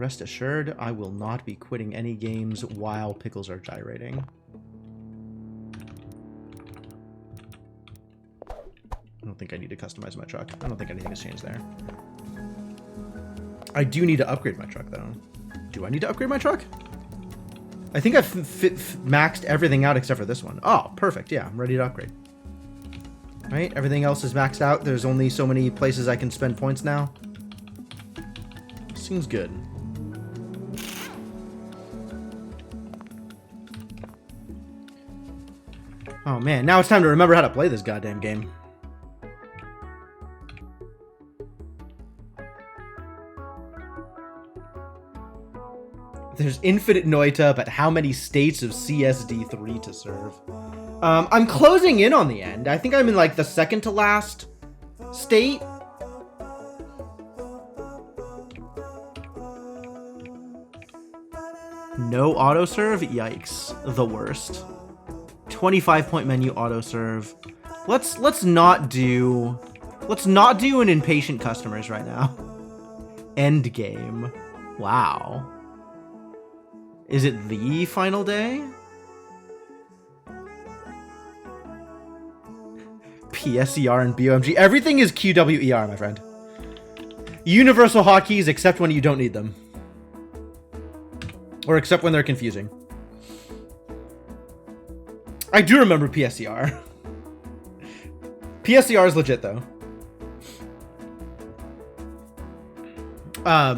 Rest assured, I will not be quitting any games while pickles are gyrating. I don't think I need to customize my truck. I don't think anything has changed there. I do need to upgrade my truck, though. Do I need to upgrade my truck? I think I've maxed everything out except for this one. Oh, perfect. Yeah, I'm ready to upgrade. Right? Everything else is maxed out. There's only so many places I can spend points now. Seems good. Oh, man. Now it's time to remember how to play this goddamn game. There's infinite Noita, but how many states of CSD3 to serve? I'm closing in on the end. I think I'm in like the second to last state. No autoserve? Yikes. The worst. 25-point menu autoserve. Let's not do an impatient customers right now. End game. Wow. Is it the final day? PSER and BOMG. Everything is QWER, my friend. Universal hotkeys except when you don't need them. Or except when they're confusing. I do remember PSER. PSER is legit, though. I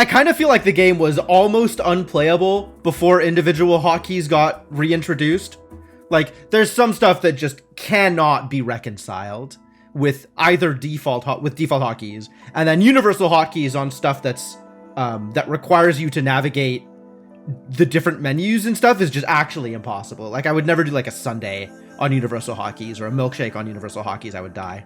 kind of feel like the game was almost unplayable before individual hotkeys got reintroduced. Like, there's some stuff that just cannot be reconciled with either default hotkeys, and then universal hotkeys on stuff that's that requires you to navigate the different menus and stuff is just actually impossible. Like, I would never do like a sundae on universal hotkeys or a milkshake on universal hotkeys. I would die.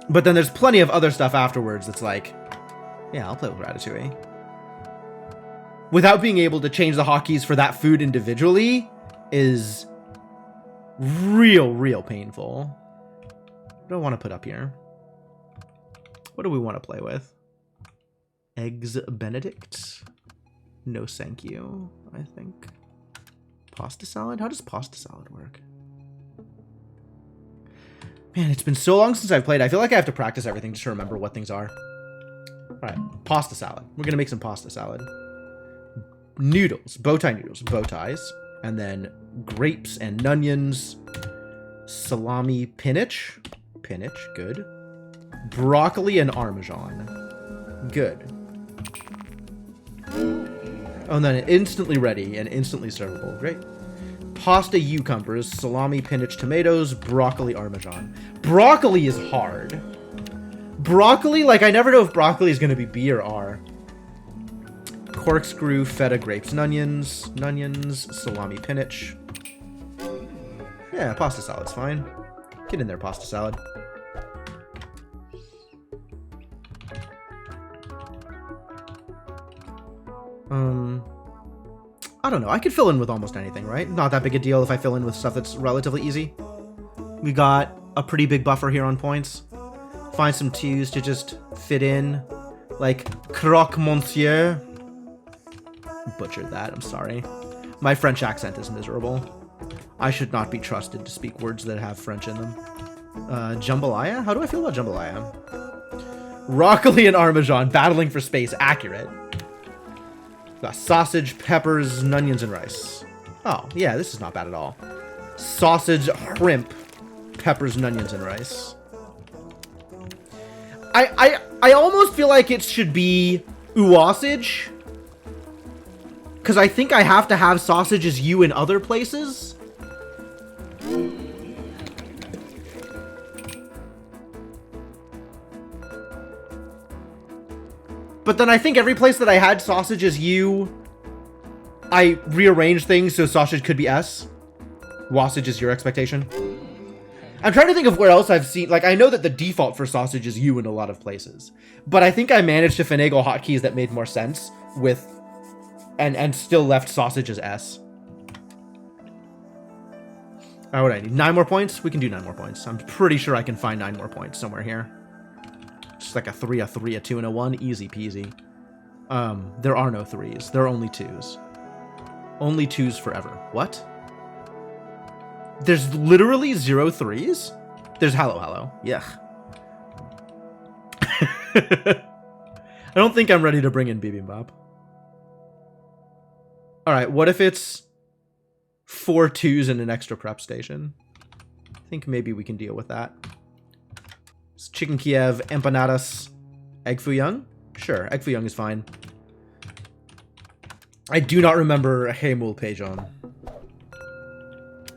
But then there's plenty of other stuff afterwards that's like, yeah, I'll play with Ratatouille. Without being able to change the hotkeys for that food individually is real painful. What do I want to put up here? What do we want to play with? Eggs Benedict? No thank you, I think. Pasta salad? How does pasta salad work? Man, it's been so long since I've played. I feel like I have to practice everything just to remember what things are. Alright, pasta salad. We're going to make some pasta salad. Noodles. Bow tie noodles. Bow ties. And then grapes and onions. Salami pinach. Pinach, good. Broccoli and Parmesan. Good. Oh, and then instantly ready and instantly servable. Great. Pasta cucumbers, salami pinach tomatoes, broccoli Parmesan. Broccoli is hard. Broccoli, like, I never know if broccoli is going to be B or R. Corkscrew, feta, grapes, and onions, salami pinach. Yeah, pasta salad's fine. Get in there, pasta salad. I don't know. I could fill in with almost anything, right? Not that big a deal if I fill in with stuff that's relatively easy. We got a pretty big buffer here on points. Find some twos to just fit in. Like, croque monsieur. Butchered that, I'm sorry. My French accent is miserable. I should not be trusted to speak words that have French in them. Jambalaya? How do I feel about jambalaya? Broccoli and Parmesan, battling for space. Accurate. Got sausage, peppers, onions, and rice. Oh, yeah, this is not bad at all. Sausage, shrimp, peppers, onions, and rice. I almost feel like it should be uosage. Because I think I have to have sausages in other places. But then I think every place that I had sausages I rearranged things so sausage could be S. Wasage is your expectation. I'm trying to think of where else I've seen, like, I know that the default for sausage is in a lot of places. But I think I managed to finagle hotkeys that made more sense with, and still left sausage as S. Oh, what do I need? 9 more points? We can do 9 more points. I'm pretty sure I can find 9 more points somewhere here. Just like a 3, a 3, a 2, and a 1. Easy peasy. There are no 3s. There are only 2s. Only 2s forever. What? There's literally 0 3s? There's hello. Yuck. I don't think I'm ready to bring in Bibimbap. Alright, what if it's 4 2s and an extra prep station? I think maybe we can deal with that. It's Chicken Kiev, empanadas, egg foo young? Sure, egg foo young is fine. I do not remember Heimul Peijon,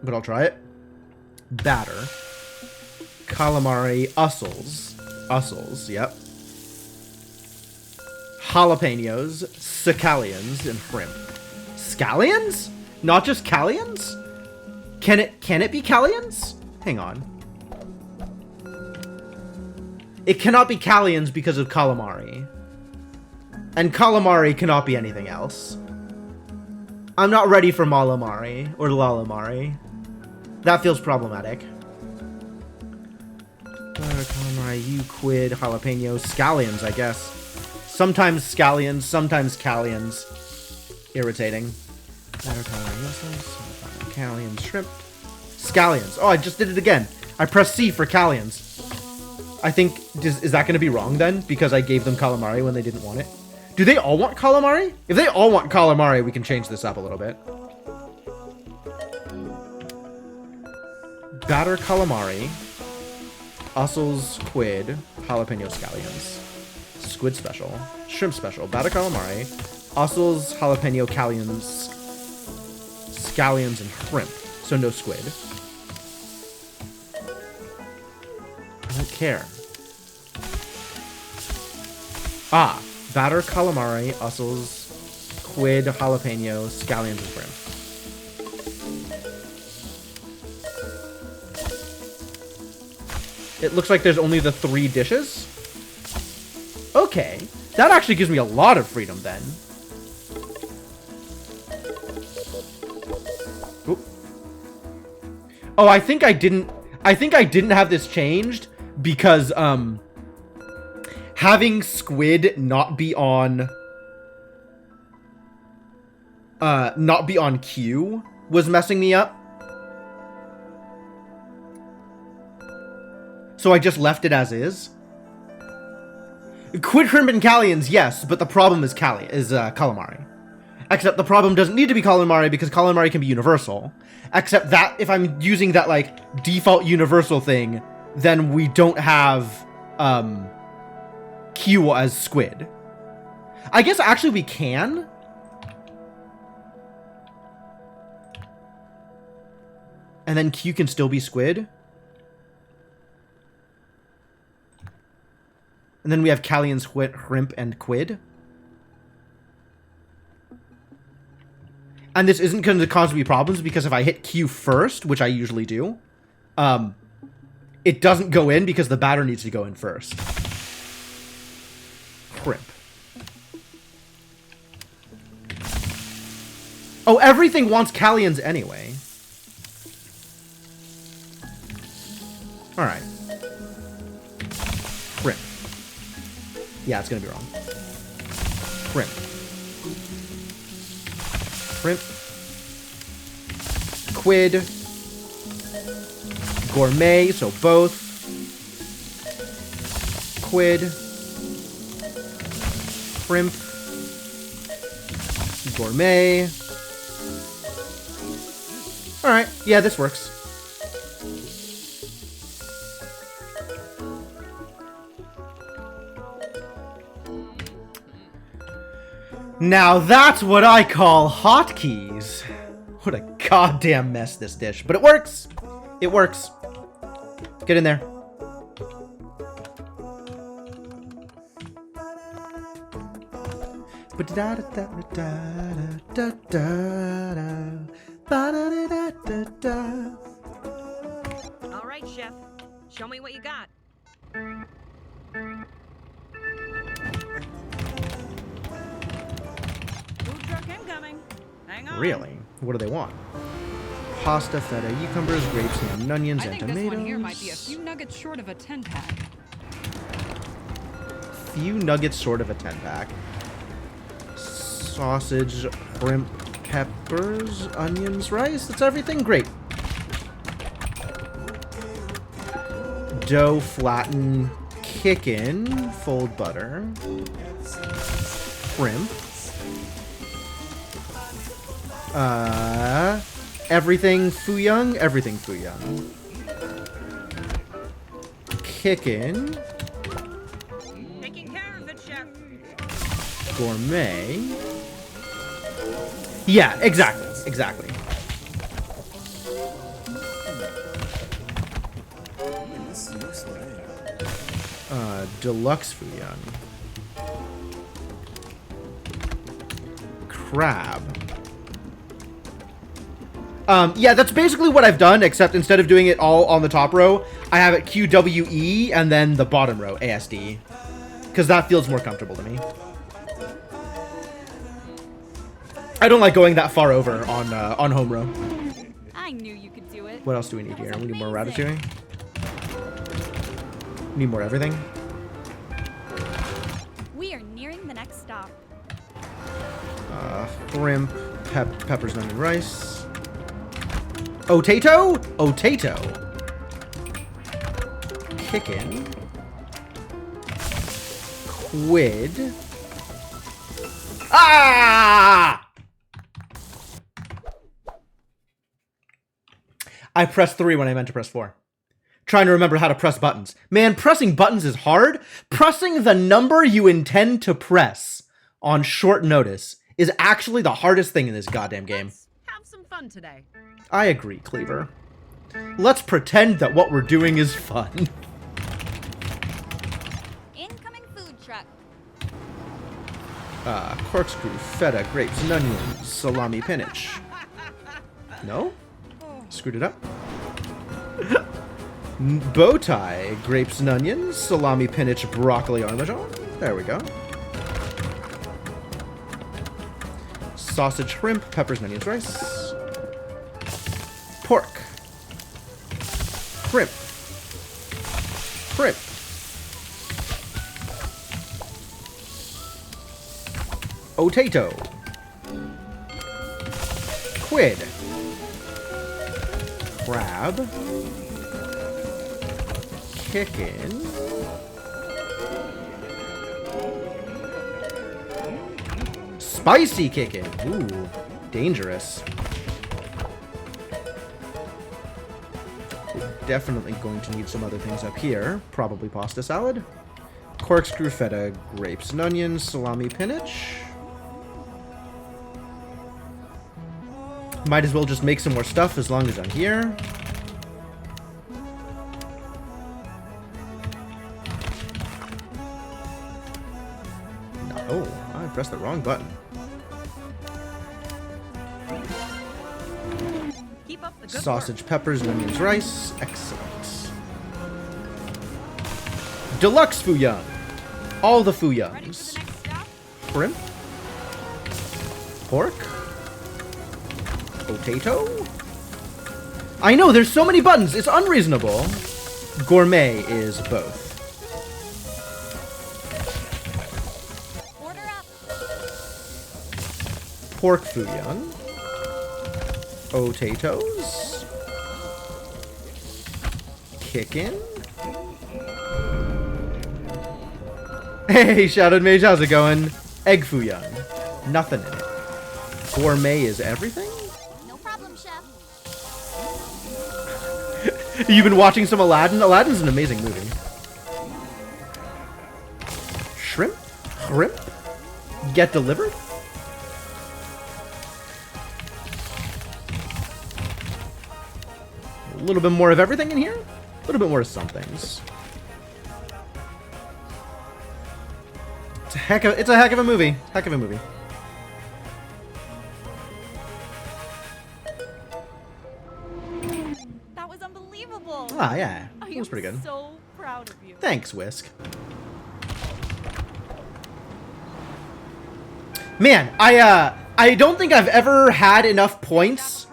but I'll try it. Batter. Calamari, Ussels, yep. Jalapenos, scallions, and shrimp. Scallions? Not just callions? Can it be callions? Hang on. It cannot be callions because of calamari. And calamari cannot be anything else. I'm not ready for malamari or lalamari. That feels problematic. Calamari, Euquid, jalapeno, scallions, I guess. Sometimes scallions, sometimes callions. Irritating. Callions, shrimp. Scallions. Oh, I just did it again. I pressed C for callions. I think, is that going to be wrong then? Because I gave them calamari when they didn't want it? Do they all want calamari? If they all want calamari, we can change this up a little bit. Batter calamari. Ussels, quid, jalapeno scallions. Squid special. Shrimp special. Batter calamari. Ussels, jalapeno callions. Scallions, and shrimp. So no squid. I don't care. Ah. Batter calamari, Ussels, quid, jalapeno, scallions, and shrimp. It looks like there's only the 3 dishes. Okay. That actually gives me a lot of freedom then. Oop. Oh, I think I didn't have this changed because having squid not be on Q was messing me up. So I just left it as is. Quid, shrimp, and callions, yes, but the problem is calamari. Except the problem doesn't need to be calamari because calamari can be universal. Except that if I'm using that like default universal thing, then we don't have Q as squid. I guess actually we can. And then Q can still be squid. And then we have callions, shrimp, and quid. And this isn't going to cause me problems because if I hit Q first, which I usually do, it doesn't go in because the batter needs to go in first. Shrimp. Oh, everything wants callions anyway. Alright. Shrimp. Yeah, it's gonna be wrong. Shrimp. Shrimp. Quid. Gourmet, so both. Quid. Shrimp. Gourmet. Alright, yeah, this works. Now that's what I call hotkeys. What a goddamn mess this dish. But it works. It works. Get in there. All right, chef. Show me what you got. Food truck incoming. Hang on. Really? What do they want? pasta, feta, cucumbers, grapes, and onions, I and think tomatoes. this one here might be a few nuggets short of a 10-pack. Few nuggets short of a 10-pack. Sausage, shrimp, peppers, onions, rice. That's everything? Great. Dough, flatten, kick in, fold butter. Shrimp. Everything Fuyang? Everything Fuyang. Kick in. Taking care of it, Chef. Gourmet. Yeah, exactly. Exactly. Deluxe Fuyang. Crab. Yeah, that's basically what I've done, except instead of doing it all on the top row, I have it QWE and then the bottom row, ASD. Because that feels more comfortable to me. I don't like going that far over on home row. I knew you could do it. What else do we need here? We need more ratatouille. Need more everything. We are nearing the next stop. Shrimp, peppers, onion, rice. Otato? Otato. Chicken. Quid. Ah! I pressed 3 when I meant to press 4. Trying to remember how to press buttons. Man, pressing buttons is hard. Pressing the number you intend to press on short notice is actually the hardest thing in this goddamn game. Let's have some fun today. I agree, Cleaver. Let's pretend that what we're doing is fun. Incoming food truck. Corkscrew, feta, grapes, and onions, salami, spinach. No? Screwed it up. Bow tie, grapes and onions, salami, spinach, broccoli, parmesan. There we go. Sausage, shrimp, peppers, and onions, rice. Pork. Shrimp. Shrimp. Otato. Quid. Crab. Chicken. Spicy chicken. Ooh, dangerous. We're definitely going to need some other things up here. Probably pasta salad. Corkscrew feta, grapes and onions, salami spinach. Might as well just make some more stuff as long as I'm here. No, I pressed the wrong button. Keep up the good Sausage, work. peppers, and onions, rice. Excellent. Deluxe Fuyang. All the Ready for the Fuyangs. next stop? Shrimp. Pork. Potato. I know, there's so many buttons. It's unreasonable. Gourmet is both. Order up. Pork Fuyang. Potatoes. Chicken. Hey, Shadowed Mage, how's it going? Egg Fuyang. Nothing in it. Gourmet is everything? No problem, chef. You've been watching some Aladdin? Aladdin's an amazing movie. Shrimp? Shrimp? Get delivered? A little bit more of everything in here? A little bit more of some things. It's a heck of a movie. Heck of a movie. That was unbelievable. Ah, yeah. I It was am pretty good. so proud of you. Thanks, Whisk. Man, I don't think I've ever had enough points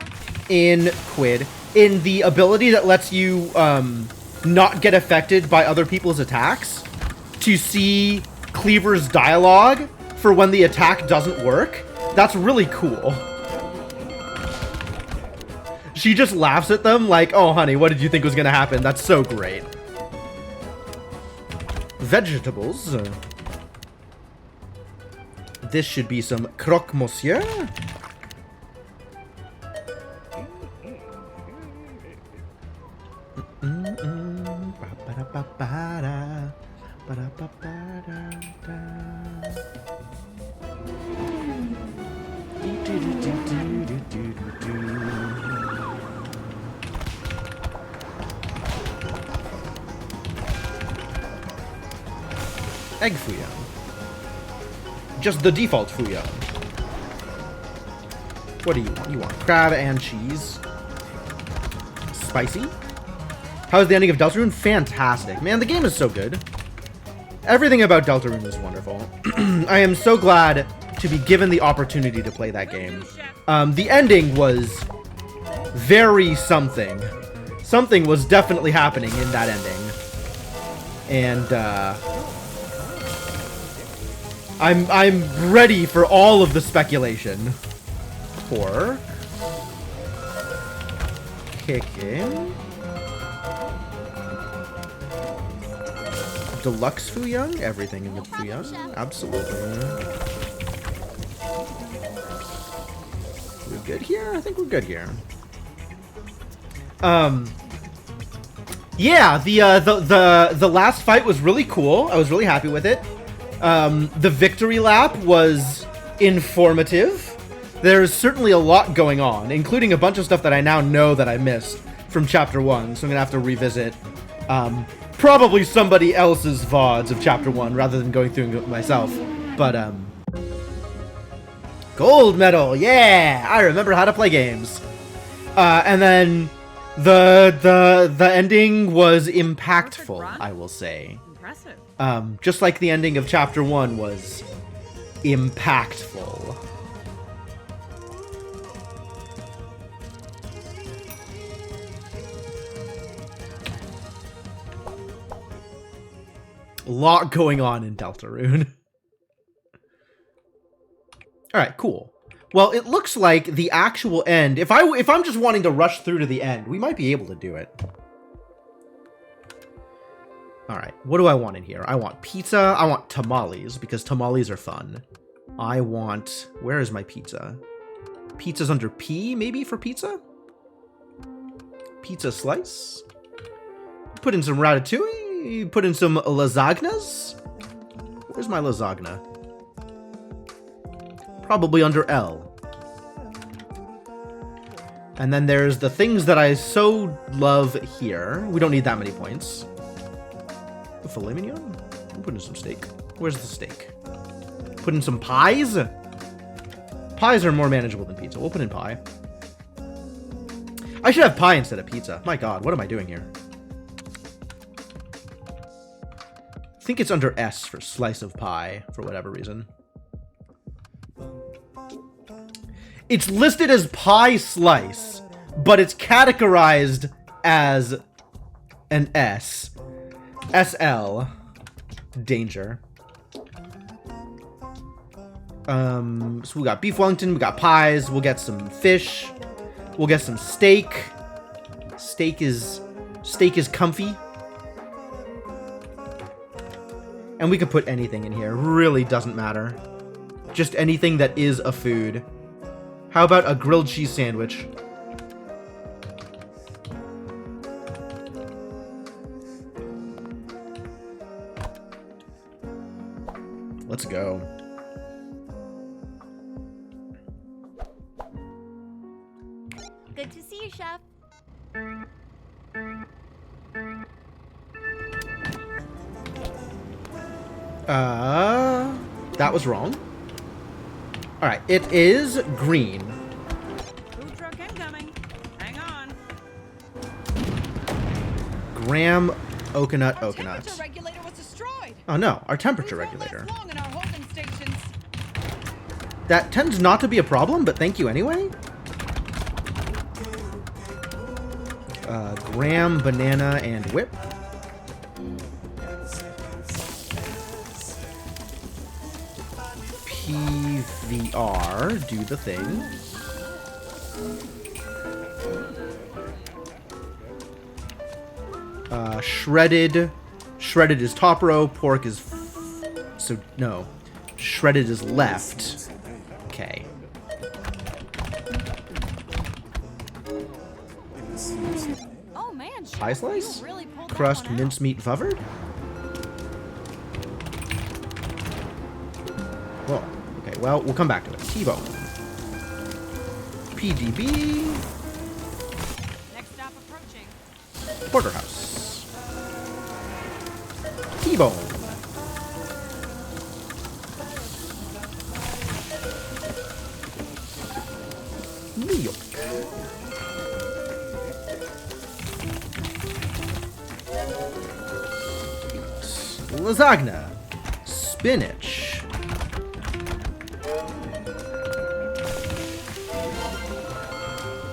in Quid, in the ability that lets you not get affected by other people's attacks, to see Cleaver's dialogue for when the attack doesn't work. That's really cool. She just laughs at them like, oh honey, what did you think was gonna happen? That's so great. Vegetables. This should be some croque monsieur. Egg fouillon. Just the default fouillon. What do you want? You want crab and cheese. Spicy. How's the ending of Deltarune? Fantastic. Man, the game is so good. Everything about Deltarune is wonderful. I am so glad to be given the opportunity to play that game. The ending was very something. Something was definitely happening in that ending. And, I'm ready for all of the speculation. Pork. Chicken. Deluxe fouillon? Everything in the fouillon? Absolutely. We're good here? I think we're good here. Yeah, the last fight was really cool. I was really happy with it. The victory lap was informative. There's certainly a lot going on, including a bunch of stuff that I now know that I missed from Chapter 1, so I'm gonna have to revisit probably somebody else's VODs of Chapter 1 rather than going through it myself. But, gold medal, yeah! I remember how to play games. And then the ending was impactful, I will say. Impressive. Just like the ending of Chapter 1 was impactful. A lot going on in Deltarune. Alright, cool. Well, it looks like the actual end, if I'm just wanting to rush through to the end, we might be able to do it. Alright, what do I want in here? I want pizza, I want tamales, because tamales are fun. I want... where is my pizza? Pizza's under P, maybe, for pizza? Pizza slice? Put in some ratatouille, put in some lasagnas? Where's my lasagna? Probably under L. And then there's the things that I so love here. We don't need that many points. The filet mignon? We'll put in some steak. Where's the steak? Put in some pies? Pies are more manageable than pizza. We'll put in pie. I should have pie instead of pizza. My god, what am I doing here? I think it's under S for slice of pie, for whatever reason. It's listed as pie slice, but it's categorized as an S. SL. Danger. So we got beef Wellington, we got pies, we'll get some fish, we'll get some steak. Steak is comfy. And we could put anything in here, really doesn't matter. Just anything that is a food. How about a grilled cheese sandwich? Let's go. Good to see you, Chef. That was wrong. Alright, it is green. Food truck incoming. Hang on. Graham Oakanut Our Oakanut. temperature regulator was destroyed. Oh no, our temperature Food won't regulator. last long in our holding stations. That tends not to be a problem, but thank you anyway. Graham, banana, and whip. PVR, do the thing. Shredded. Shredded is top row, pork is... so, no. Shredded is left. Okay. Oh man, Chef, Pie slice? you really pulled that Crust, one out. mincemeat, vuvered? Well, okay, well, we'll come back to it. T-bone. PDB. Next stop approaching. Porterhouse. T-bone. New York. Lasagna. Spinach.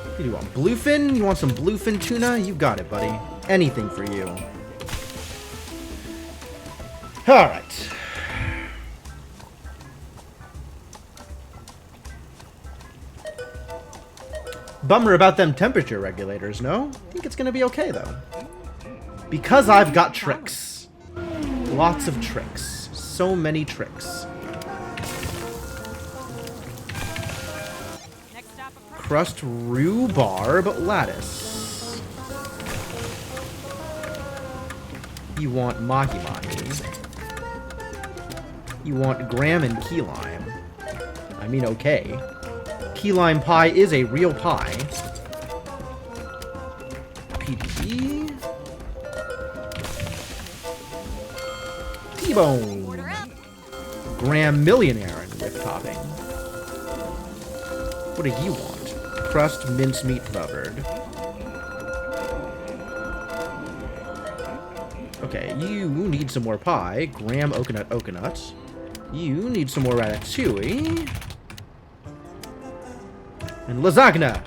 What do you want? Bluefin? You want some bluefin tuna? You got it, buddy. Anything for you. Alright. Bummer about them temperature regulators, no? I think it's gonna be okay, though. Because I've got tricks. Lots of tricks. So many tricks. Next stop approaching. Crust rhubarb lattice. You want mahi mahi. You want graham and key lime. I mean, okay. Key lime pie is a real pie. PDB. T-bone. Order up. Graham millionaire and whip topping. What do you want? Crust mincemeat covered. Okay, you need some more pie. Graham okanut. You need some more ratatouille. And lasagna.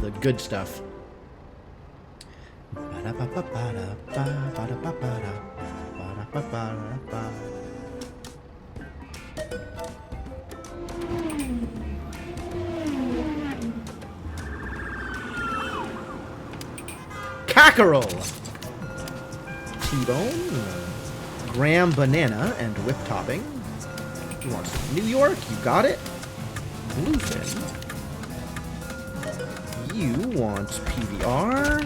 The good stuff. Cackerel! T-bone, graham banana, and whip topping. You want some New York? You got it. Bluefin. You want PVR.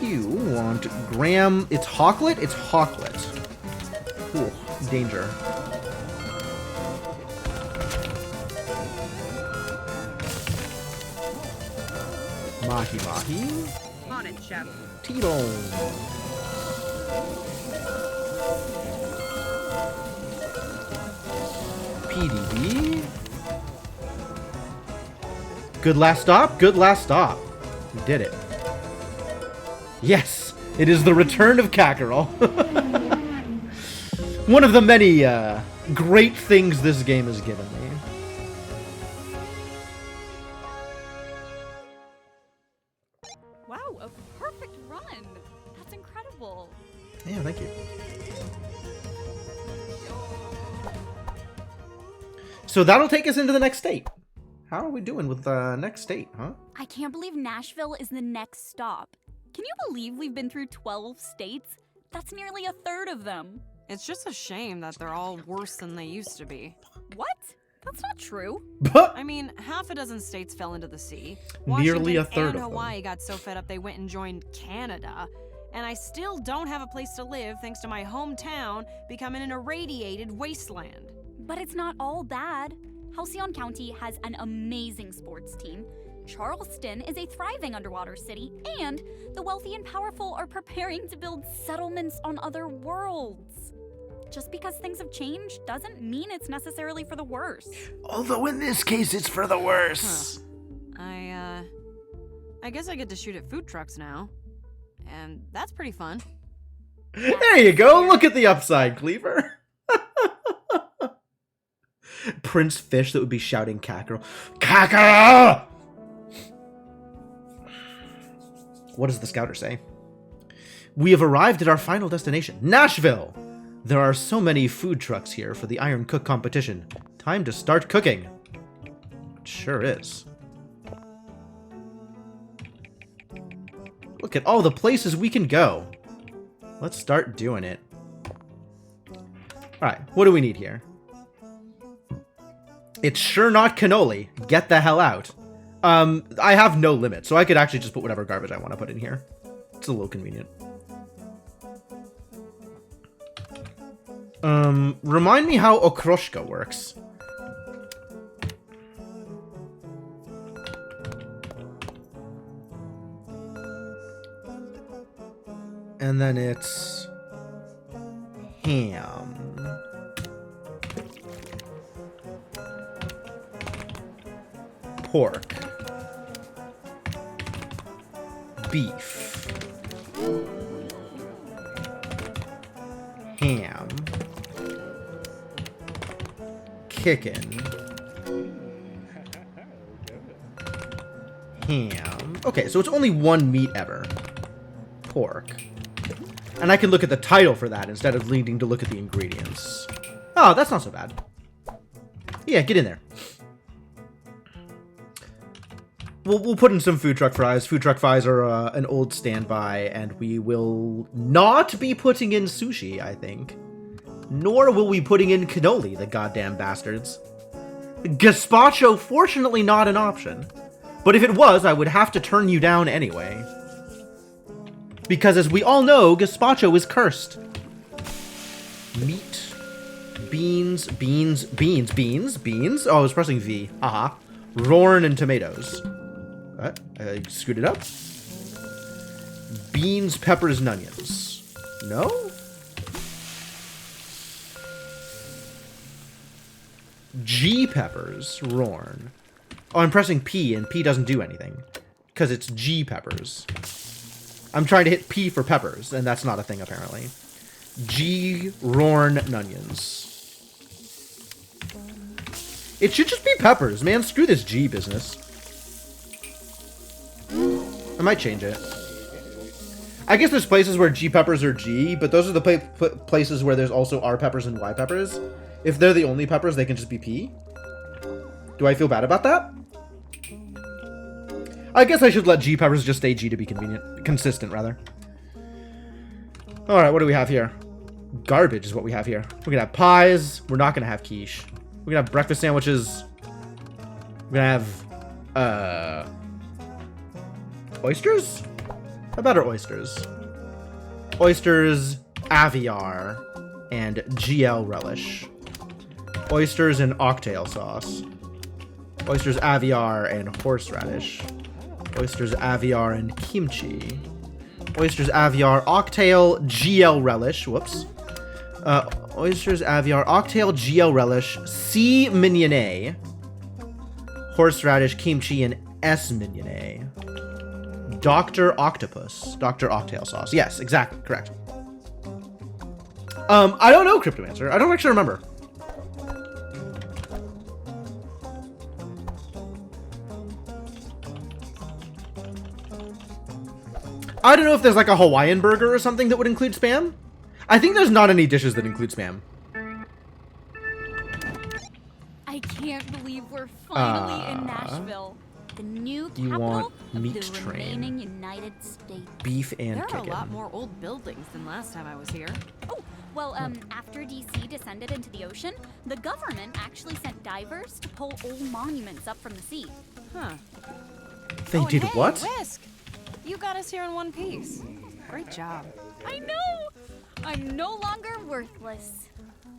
You want graham... It's Hawklet? It's Hawklet. Ooh, danger. Mahi mahi. On it, Chef. T-bone. PDB. Good last stop? Good last stop. We did it. Yes! It is the return of Cackerel. One of the many great things this game has given me. Wow, a perfect run. That's incredible. Yeah, thank you. So that'll take us into the next state. How are we doing with the next state, huh? I can't believe Nashville is the next stop. Can you believe we've been through 12 states? That's nearly a third of them. It's just a shame that they're all worse than they used to be. What? That's not true. I mean, half a dozen states fell into the sea. Nearly a Washington third and of them. Hawaii got so fed up they went and joined Canada. And I still don't have a place to live thanks to my hometown becoming an irradiated wasteland. But it's not all bad. Halcyon County has an amazing sports team. Charleston is a thriving underwater city, and the wealthy and powerful are preparing to build settlements on other worlds. Just because things have changed doesn't mean it's necessarily for the worse. Although in this case, it's for the worse. I guess I get to shoot at food trucks now. And that's pretty fun. There you go. Look at the upside, Cleaver. Prince Fish that would be shouting Cackerel. Cackerel! What does the scouter say? We have arrived at our final destination, Nashville! There are so many food trucks here for the Iron Cook competition. Time to start cooking. It sure is. Look at all the places we can go. Let's start doing it. Alright, what do we need here? It's sure not cannoli. Get the hell out. I have no limit, so I could actually just put whatever garbage I want to put in here. It's a little convenient. Remind me how okroshka works. And then it's ham. Pork. Beef. Ham. Chicken. Ham. Okay, so it's only one meat ever. Pork. And I can look at the title for that instead of needing to look at the ingredients. Oh, that's not so bad. Yeah, get in there. We'll put in some food truck fries. Food truck fries are an old standby, and we will not be putting in sushi, I think. Nor will we be putting in cannoli, the goddamn bastards. Gazpacho, fortunately not an option. But if it was, I would have to turn you down anyway. Because as we all know, gazpacho is cursed. Meat. Beans. Oh, I was pressing V. Haha. Rorn and tomatoes. What? I screwed it up. Beans, peppers, and onions. No? G peppers. Rorn. Oh, I'm pressing P, and P doesn't do anything. Because it's G peppers. I'm trying to hit P for peppers, and that's not a thing, apparently. G, Rorn, and onions. It should just be peppers, man. Screw this G business. I might change it. I guess there's places where G peppers are G, but those are the places where there's also R peppers and Y peppers. If they're the only peppers, they can just be P. Do I feel bad about that? I guess I should let G peppers just stay G to be convenient. Consistent, rather. Alright, what do we have here? Garbage is what we have here. We're gonna have pies. We're not gonna have quiche. We're gonna have breakfast sandwiches. We're gonna have, oysters? How about our oysters? Oysters, Aviar, and GL relish. Oysters and oxtail sauce. Oysters, Aviar, and horseradish. Oysters, Aviar, and kimchi. Oysters, Aviar, oxtail, GL relish. Whoops. Oysters, Aviar, oxtail, GL relish, C mignonette, horseradish, kimchi, and S mignonette. Dr. Octopus. Dr. Oxtail sauce. Yes, exactly. Correct. I don't know, Cryptomancer. I don't actually remember. I don't know if there's like a Hawaiian burger or something that would include Spam. I think there's not any dishes that include Spam. I can't believe we're finally in Nashville. The new capital of meat the train. remaining United States. Beef and There are chicken. a lot more old buildings than last time I was here. Oh, well, after DC descended into the ocean, the government actually sent divers to pull old monuments up from the sea. Huh. They did hey, what? Whisk! You got us here in one piece. Great job. I know! I'm no longer worthless.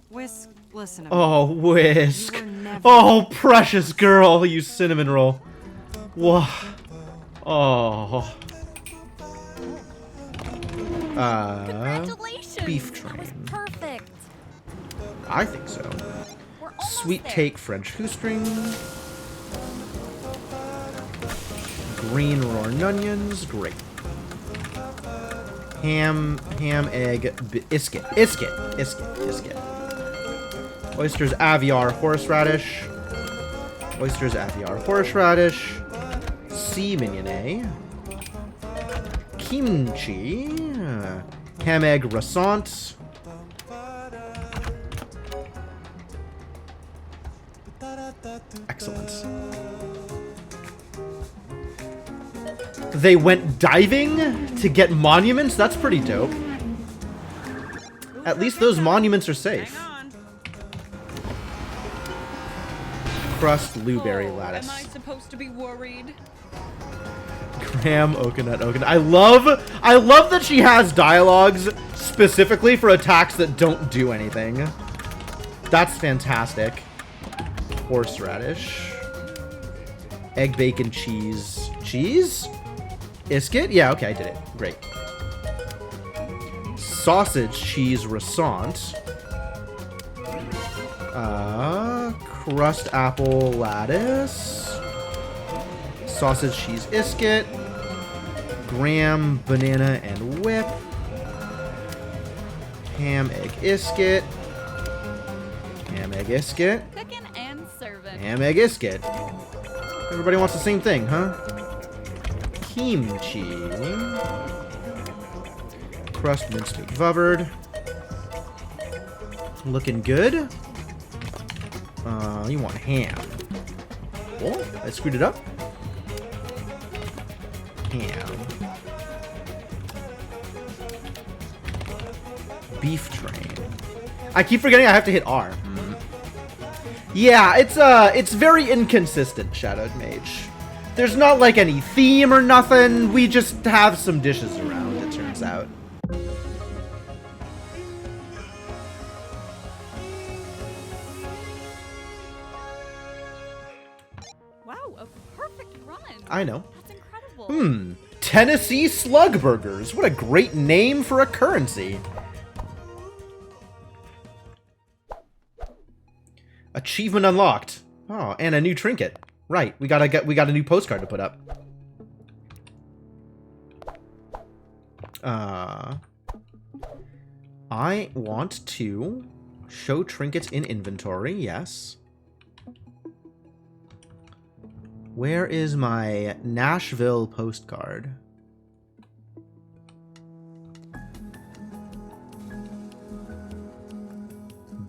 Whisk, listen to me. Oh, Whisk. You were never- Oh, precious girl, you cinnamon roll. Whoa. Oh. Congratulations! beef That was train. perfect. I think so. We're almost Sweet there. cake French shoestring. Green roaring onions. Great. Ham, egg, isket. Oysters, Aviar, horseradish. Oysters, Aviar, horseradish. C mignonette. kimchi, ham egg croissant, excellent. They went diving to get monuments? That's pretty dope. At least those monuments are safe. Hang on. Crust blueberry lattice. Am I supposed to be worried? Graham Okanut. I love that she has dialogues specifically for attacks that don't do anything. That's fantastic. Horseradish. Egg, bacon, cheese. Cheese? Iskit? Yeah, okay, I did it. Great. Sausage cheese croissant. Crust apple lattice. Sausage cheese iskit. Graham banana and whip. Ham egg iskit. Ham egg iskit. Cooking and serving. Ham egg iskit. Everybody wants the same thing, huh? Kimchi. Crust minced meat covered. Looking good. You want ham. Oh, I screwed it up. Ham. Beef train. I keep forgetting I have to hit R. Yeah, it's very inconsistent, Shadowed Mage. There's not like any theme or nothing. We just have some dishes around, it turns out. Wow, a perfect run. I know. That's incredible. Tennessee Slug Burgers. What a great name for a currency. Achievement unlocked. Oh, and a new trinket. Right, we got a new postcard to put up. I want to show trinkets in inventory. Yes. Where is my Nashville postcard?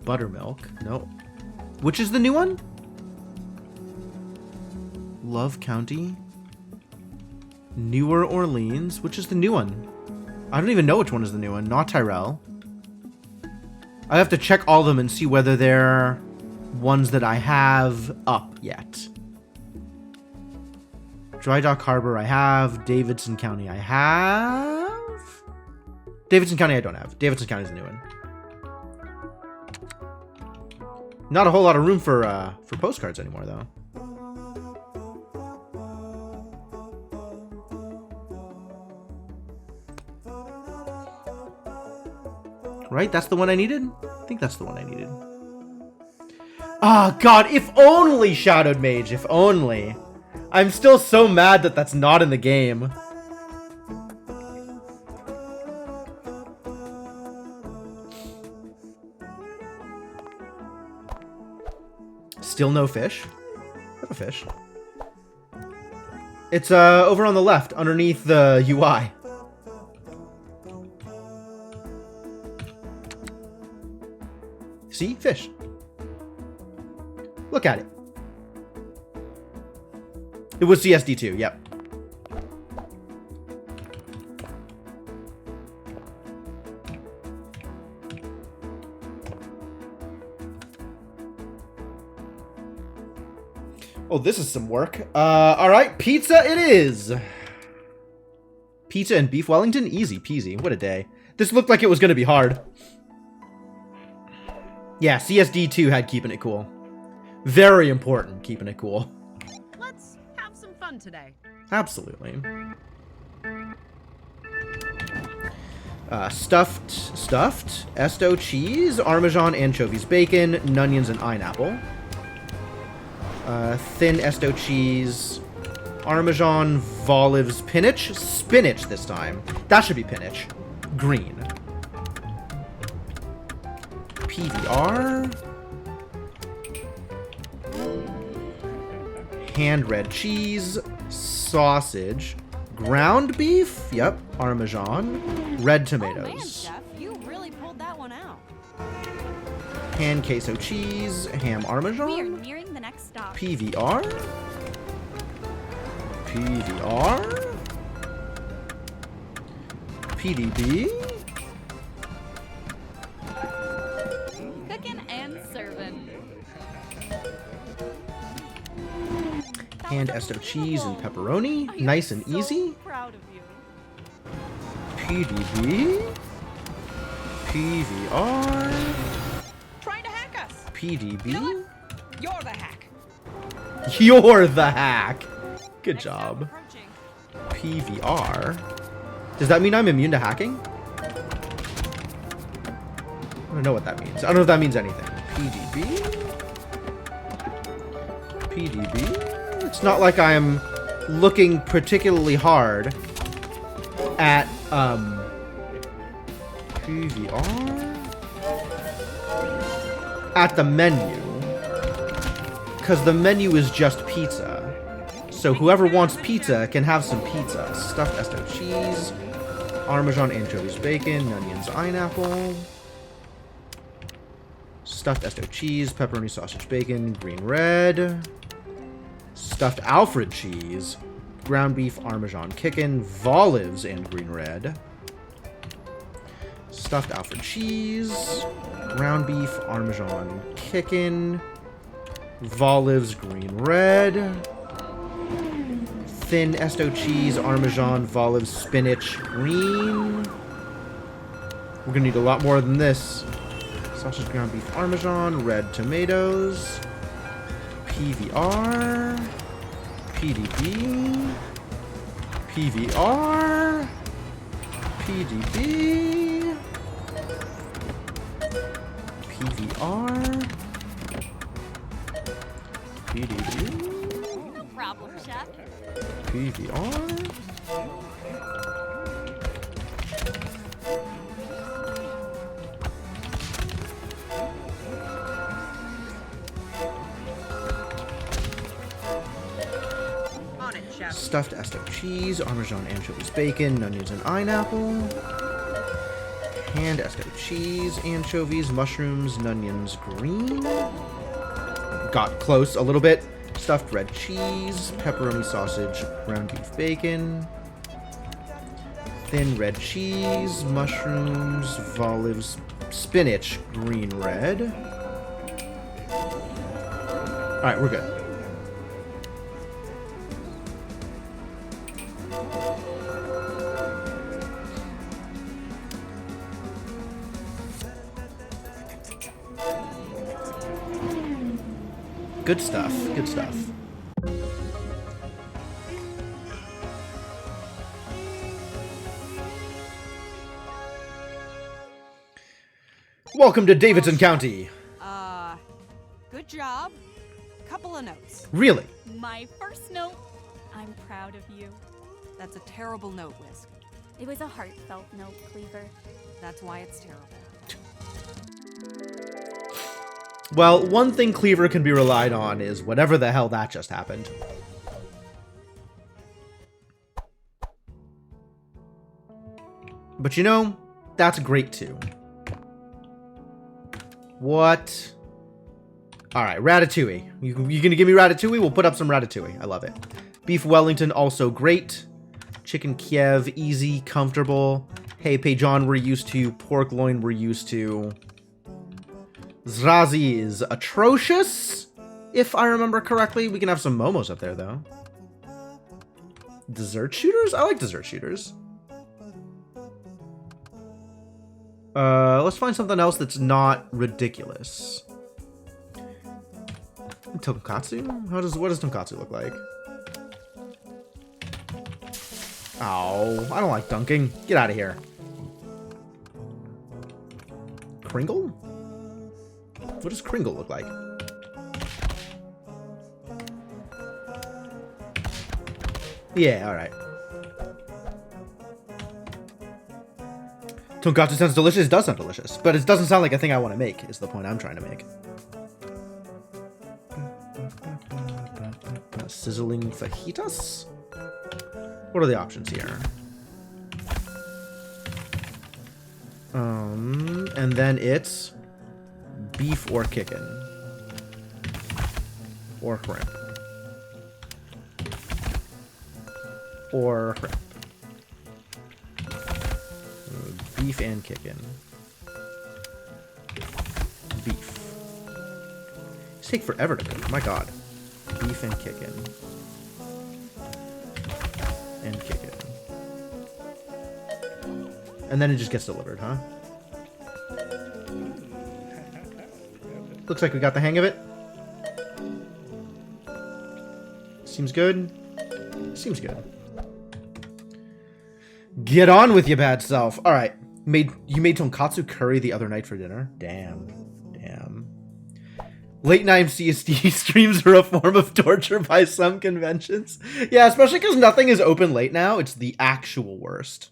Buttermilk. No. Which is the new one? Love County. Newer Orleans. Which is the new one? I don't even know which one is the new one. Not Tyrell. I have to check all of them and see whether they're ones that I have up yet. Dry Dock Harbor I have. Davidson County I have. Davidson County I don't have. Davidson County is the new one. Not a whole lot of room for postcards anymore, though. Right? That's the one I needed? I think that's the one I needed. Ah, God, if only, Shadowed Mage, if only. I'm still so mad that that's not in the game. Still no fish. I have a fish. It's over on the left, underneath the UI. See? Fish. Look at it. It was CSD2, yep. Oh, this is some work. Alright, pizza it is! Pizza and beef Wellington? Easy peasy. What a day. This looked like it was gonna be hard. Yeah, CSD2 had keeping it cool. Very important, keeping it cool. Let's have some fun today. Absolutely. Stuffed, Esto cheese, Parmesan, anchovies, bacon, Nunions, and pineapple. Thin Esto cheese, Parmesan, olives, spinach this time. That should be spinach. Green. PVR. Hand red cheese, sausage, Ground beef? Yep. Parmesan. Red Oh man, tomatoes. Chef, you really pulled that one out. Hand queso cheese. Ham We are Parmesan. nearing the next stop. PVR. PVR. PDB. Cooking and serving. Hand esto cheese and pepperoni. Nice and easy. Proud of you. PDB. PVR. Trying to hack us. PDB. You're the hack. You're the hack. Good Next stop job. approaching. PVR. Does that mean I'm immune to hacking? I don't know what that means. I don't know if that means anything. PDB. PDB. It's not like I'm looking particularly hard at PVR at the menu, because the menu is just pizza. So whoever wants pizza can have some pizza. Stuffed esto cheese, Parmesan anchovies bacon, onions pineapple. Stuffed esto cheese, pepperoni sausage bacon, green red. Stuffed Alfred cheese, ground beef Parmesan kickin', olives and green red. Stuffed Alfred cheese, ground beef Parmesan kickin', olives green red. Thin esto cheese, Parmesan, olives, spinach, green. We're gonna need a lot more than this. Sausage ground beef Parmesan, red tomatoes, PVR, PDB, PVR, PDB, PVR, PDB, No problem, Chef. PVR. On it, chef. Stuffed esto cheese, Parmesan anchovies bacon, onions and pineapple. Hand esto cheese, anchovies, mushrooms, onions green. Got close a little bit. Stuffed red cheese, pepperoni sausage, ground beef bacon. Thin red cheese, mushrooms, olives, spinach, green red. Alright, we're good. Good stuff. Good stuff. Welcome to Davidson County. Good job. Couple of notes. Really? My first note, I'm proud of you. That's a terrible note, Whisk. It was a heartfelt note, Cleaver. That's why it's terrible. Well, one thing Cleaver can be relied on is whatever the hell that just happened. But you know, that's great too. What? Alright, Ratatouille. You gonna give me Ratatouille? We'll put up some Ratatouille. I love it. Beef Wellington, also great. Chicken Kiev, easy, comfortable. Hey, Peijon, we're used to. Pork loin, we're used to. Zrazi is atrocious, if I remember correctly. We can have some momos up there, though. Dessert shooters? I like dessert shooters. Let's find something else that's not ridiculous. Tonkatsu? What does tonkatsu look like? Oh, I don't like dunking. Get out of here. Kringle? What does Kringle look like? Yeah, alright. Tonkatsu sounds delicious. It does sound delicious. But it doesn't sound like a thing I want to make, is the point I'm trying to make. Sizzling fajitas? What are the options here? And then it's beef or kickin'. Or shrimp. Or shrimp. Beef and kickin'. Beef. These take forever to cook. My god. Beef and kickin'. And kickin'. And then it just gets delivered, huh? Looks like we got the hang of it. Seems good. Seems good. Get on with your bad self. All right. You made tonkatsu curry the other night for dinner? Damn. Damn. Late night CSD streams are a form of torture by some conventions. Yeah, especially because nothing is open late now. It's the actual worst.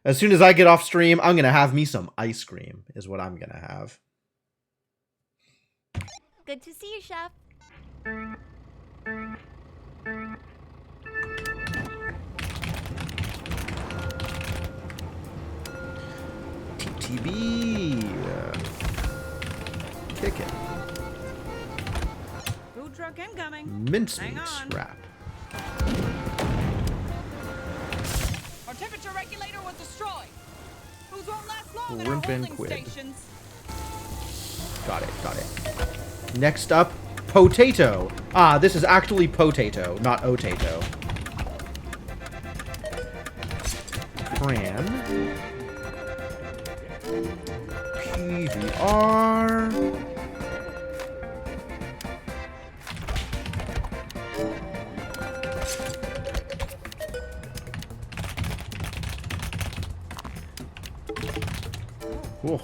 As soon as I get off stream, I'm going to have me some ice cream, is what I'm going to have. Good to see you, Chef. TTB. Kick it. Food truck incoming. Mincemeat Hang on. wrap. Our temperature regulator was destroyed. Foods won't last long in our Shrimp and holding quid. stations. Got it, got it. Next up, potato. Ah, this is actually potato, not otato. Cran. PVR. Whoa.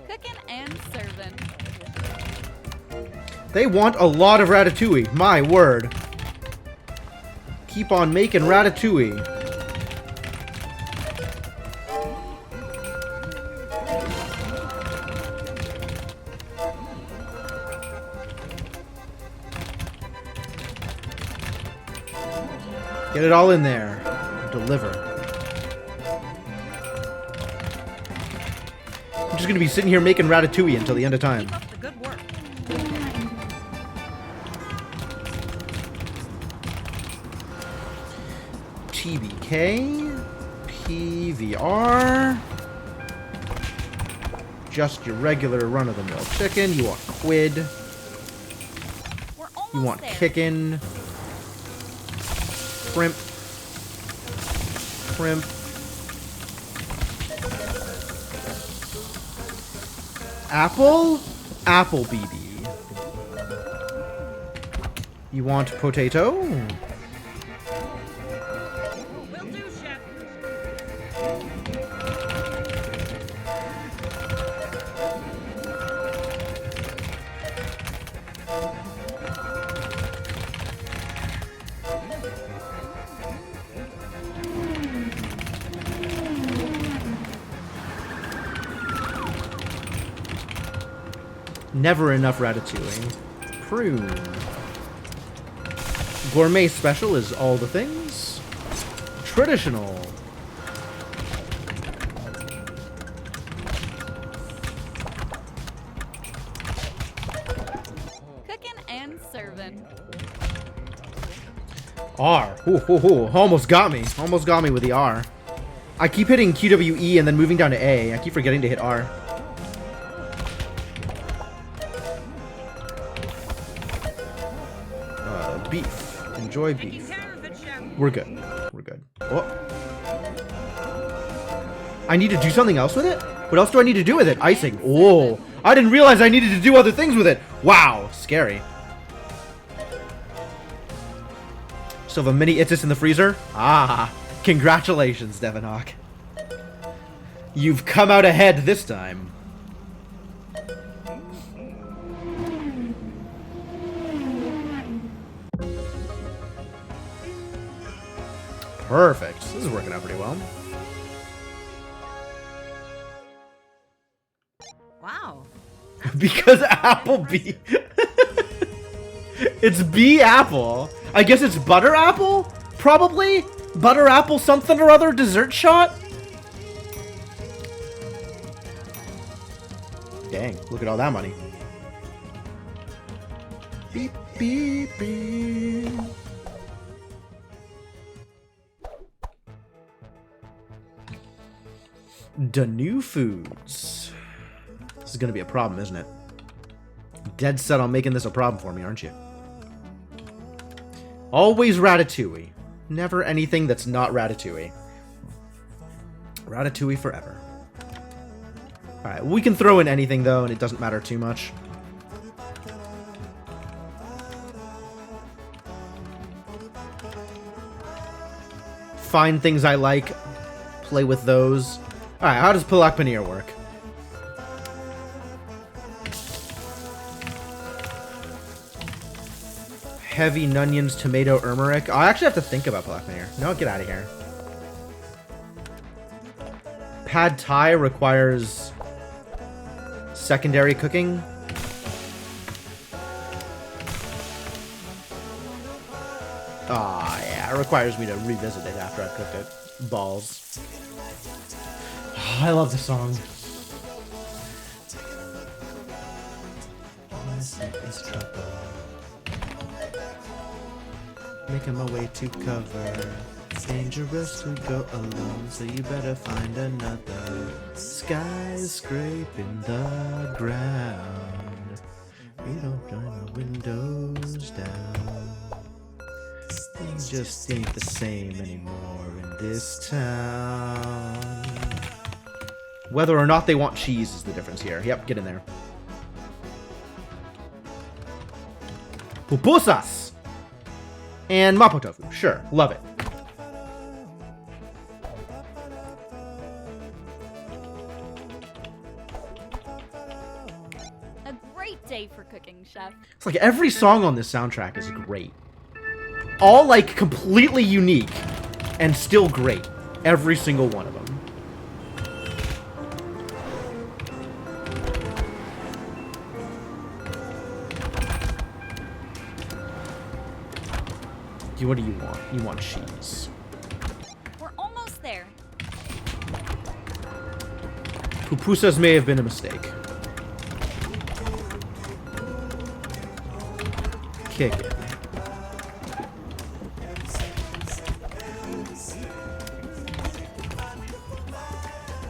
Cooking and serving. They want a lot of ratatouille, my word. Keep on making ratatouille. Get it all in there. Deliver. I'm just gonna be sitting here making ratatouille until the end of time. Keep up the good work. TBK, PVR, just your regular run-of-the-mill chicken. You want quid. We're almost You want there. kickin', shrimp, shrimp, apple, apple BB. You want potato? Will do, chef. Never enough ratatouille. Prune. Gourmet special is all the things. Traditional. Cooking and serving. R. Ooh. Almost got me. Almost got me with the R. I keep hitting QWE and then moving down to A. I keep forgetting to hit R. Beef. Enjoy Taking beef. care of it, chef. We're good. We're good. Oh. I need to do something else with it? What else do I need to do with it? Icing. Oh. I didn't realize I needed to do other things with it. Wow. Scary. Still have a mini Itis in the freezer? Ah. Congratulations, Devon Hawk. You've come out ahead this time. Perfect. This is working out pretty well. Wow. Because Applebee... It's B apple. I guess it's butter apple? Probably? Butter apple something or other dessert shot? Dang, look at all that money. Beep, beep, beep. The new foods. This is gonna be a problem, isn't it? Dead set on making this a problem for me, aren't you? Always ratatouille. Never anything that's not ratatouille. Ratatouille forever. Alright, we can throw in anything though, and it doesn't matter too much. Find things I like, play with those. Alright, how does palak paneer work? Heavy onions, tomato, turmeric. I actually have to think about palak paneer. No, get out of here. Pad Thai requires secondary cooking. Ah, yeah, it requires me to revisit it after I've cooked it. Balls. Oh, I love the song. It's trouble. Making my way to cover. It's dangerous to go alone, so you better find another. Sky's scraping the ground. We don't turn the windows down. Things just ain't the same anymore in this town. Whether or not they want cheese is the difference here. Yep, get in there. Pupusas! And mapo tofu. Sure, love it. A great day for cooking, Chef. It's like every song on this soundtrack is great. All like completely unique and still great. Every single one of them. What do you want? You want cheese. We're almost there. Pupusas may have been a mistake. Kick it.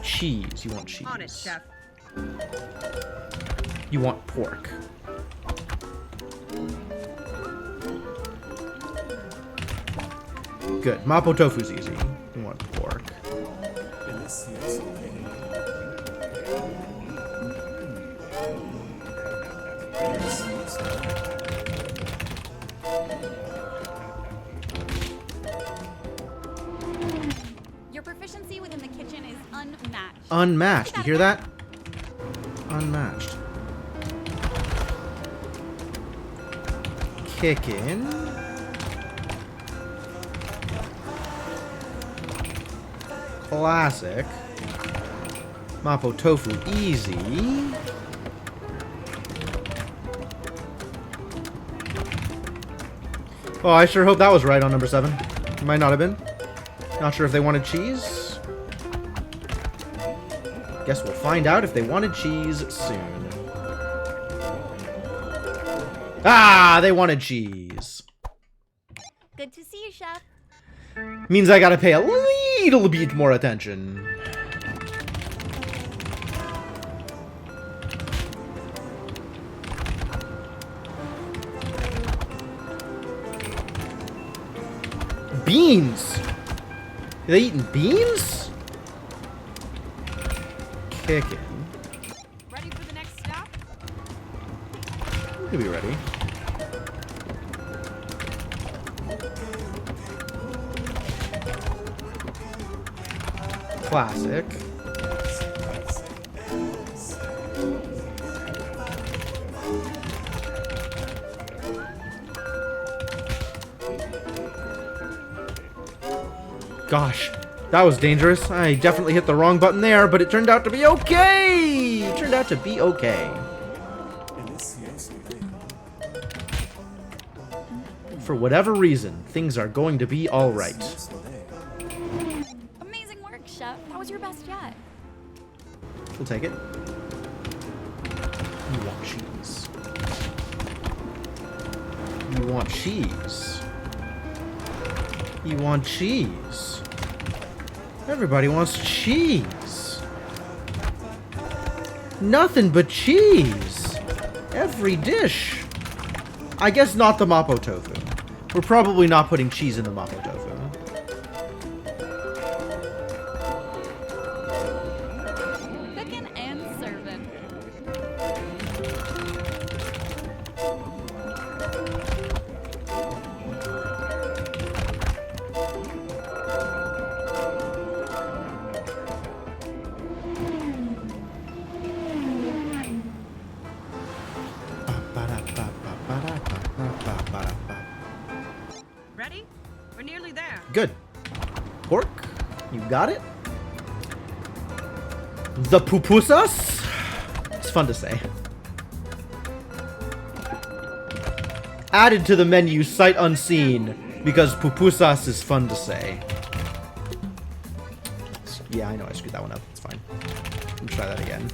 Cheese. You want cheese. On it, Chef. You want pork. Good. Mapo tofu's easy. You want pork. Your proficiency within the kitchen is unmatched. Unmatched. You hear that? Unmatched. Kickin'. Classic. Mapo tofu easy. Oh, I sure hope that was right on number 7. Might not have been. Not sure if they wanted cheese. Guess we'll find out if they wanted cheese soon. Ah, they wanted cheese. Good to see you, Chef. Means I gotta pay a little bit more attention. Beans! Are they eating beans? Kicking. Ready for the next stop? We'll be ready. Classic. Gosh, that was dangerous. I definitely hit the wrong button there, but it turned out to be okay! It turned out to be okay. For whatever reason, things are going to be alright. Amazing work, Chef. That was your best yet. We'll take it. You want cheese. You want cheese. You want cheese. Everybody wants cheese. Nothing but cheese. Every dish. I guess not the Mapo tofu. We're probably not putting cheese in the Mapo tofu. Cooking and serving. Ready? We're nearly there. Good. Pork, you got it. The pupusas? It's fun to say. Added to the menu sight unseen because pupusas is fun to say. Yeah, I know I screwed that one up. It's fine. Let me try that again.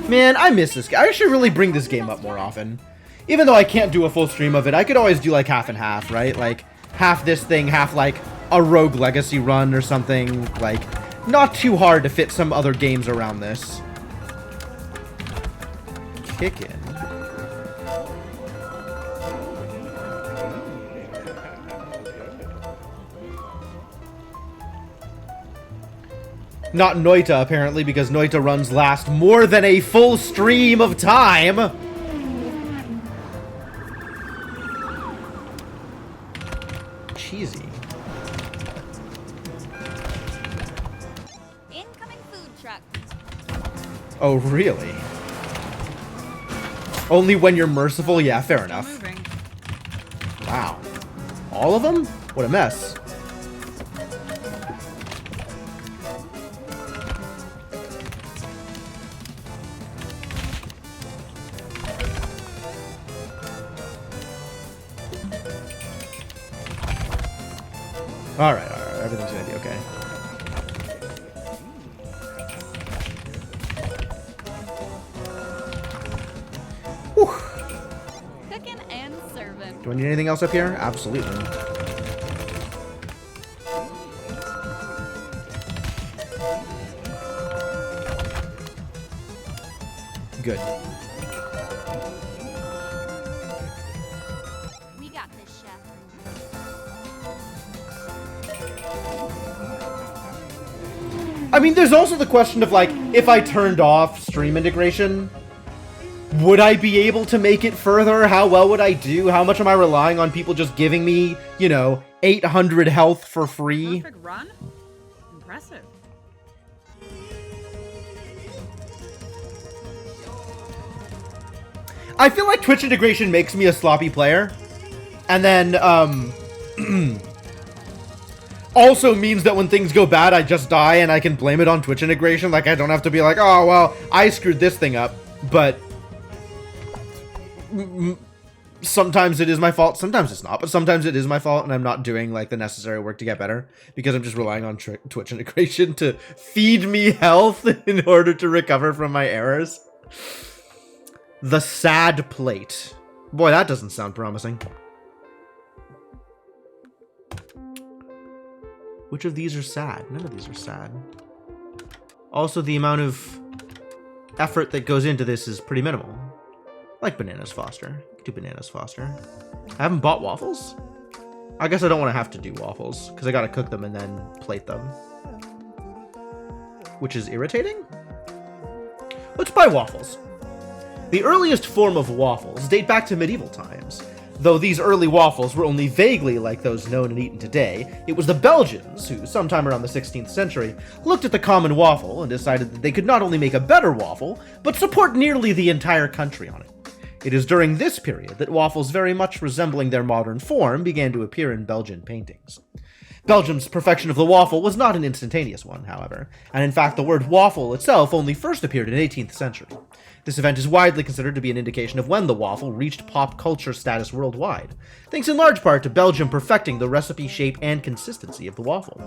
Man, I miss this game. I should really bring this game up more often. Even though I can't do a full stream of it, I could always do like half and half, right? Like, half this thing, half like a Rogue Legacy run or something. Like, not too hard to fit some other games around this. Kickin'. Not Noita, apparently, because Noita runs last more than a full stream of time. Cheesy. Incoming food truck. Oh, really? Only when you're merciful? Yeah, fair enough. Moving. Wow. All of them? What a mess. Alright, everything's gonna be okay. Whew. Cooking and serving. Do I need anything else up here? Absolutely. Good. We got this, Chef. I mean, there's also the question of, like, if I turned off stream integration, would I be able to make it further? How well would I do? How much am I relying on people just giving me, you know, 800 health for free? Perfect run? Impressive. I feel like Twitch integration makes me a sloppy player. And then, also means that when things go bad, I just die and I can blame it on Twitch integration. Like, I don't have to be like, oh, well, I screwed this thing up. But sometimes it is my fault. Sometimes it's not. But sometimes it is my fault and I'm not doing, like, the necessary work to get better. Because I'm just relying on Twitch integration to feed me health in order to recover from my errors. The sad plate. Boy, that doesn't sound promising. Which of these are sad? None of these are sad. Also, the amount of effort that goes into this is pretty minimal. Like Bananas Foster. Do Bananas Foster. I haven't bought waffles? I guess I don't want to have to do waffles, because I gotta cook them and then plate them. Which is irritating? Let's buy waffles. The earliest form of waffles date back to medieval times. Though these early waffles were only vaguely like those known and eaten today, it was the Belgians who, sometime around the 16th century, looked at the common waffle and decided that they could not only make a better waffle, but support nearly the entire country on it. It is during this period that waffles very much resembling their modern form began to appear in Belgian paintings. Belgium's perfection of the waffle was not an instantaneous one, however, and in fact the word waffle itself only first appeared in the 18th century. This event is widely considered to be an indication of when the waffle reached pop culture status worldwide, thanks in large part to Belgium perfecting the recipe, shape, and consistency of the waffle.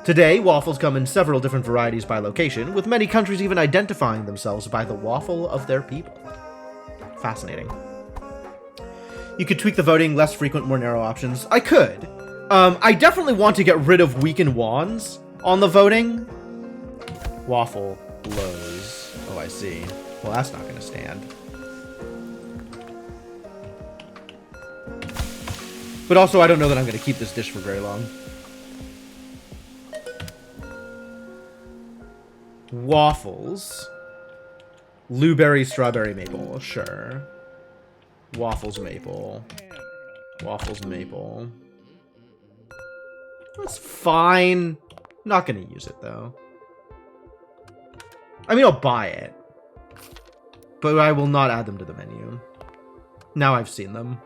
Today, waffles come in several different varieties by location, with many countries even identifying themselves by the waffle of their people. Fascinating. You could tweak the voting, less frequent, more narrow options. I could. I definitely want to get rid of weakened wands on the voting. Waffle blows. Oh, I see. Well, that's not going to stand. But also, I don't know that I'm going to keep this dish for very long. Waffles. Blueberry, strawberry, maple. Sure. Waffles, maple. Waffles, maple. That's fine. Not going to use it, though. I mean, I'll buy it. But I will not add them to the menu. Now I've seen them.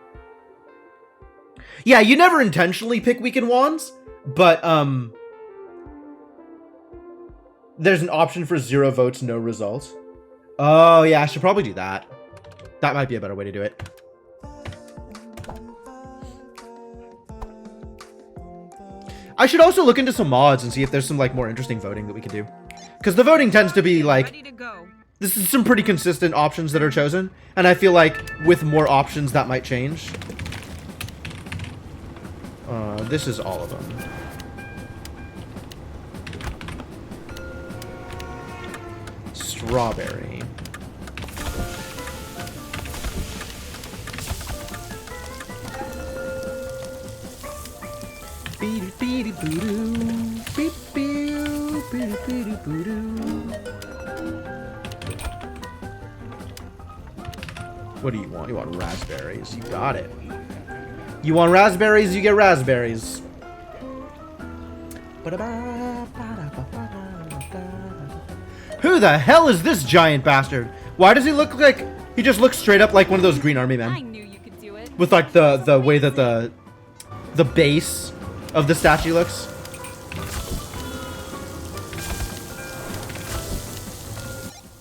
Yeah, you never intentionally pick weakened wands, but, there's an option for 0 votes, no result. Oh, yeah, I should probably do that. That might be a better way to do it. I should also look into some mods and see if there's some, like, more interesting voting that we could do. Because the voting tends to be, like... Ready to go. This is some pretty consistent options that are chosen, and I feel like with more options that might change. This is all of them. Strawberry. What do you want? You want raspberries. You got it. You want raspberries, you get raspberries. Who the hell is this giant bastard? Why does he look like... He just looks straight up like one of those Green Army men. I knew you could do it. With like the way that the base of the statue looks.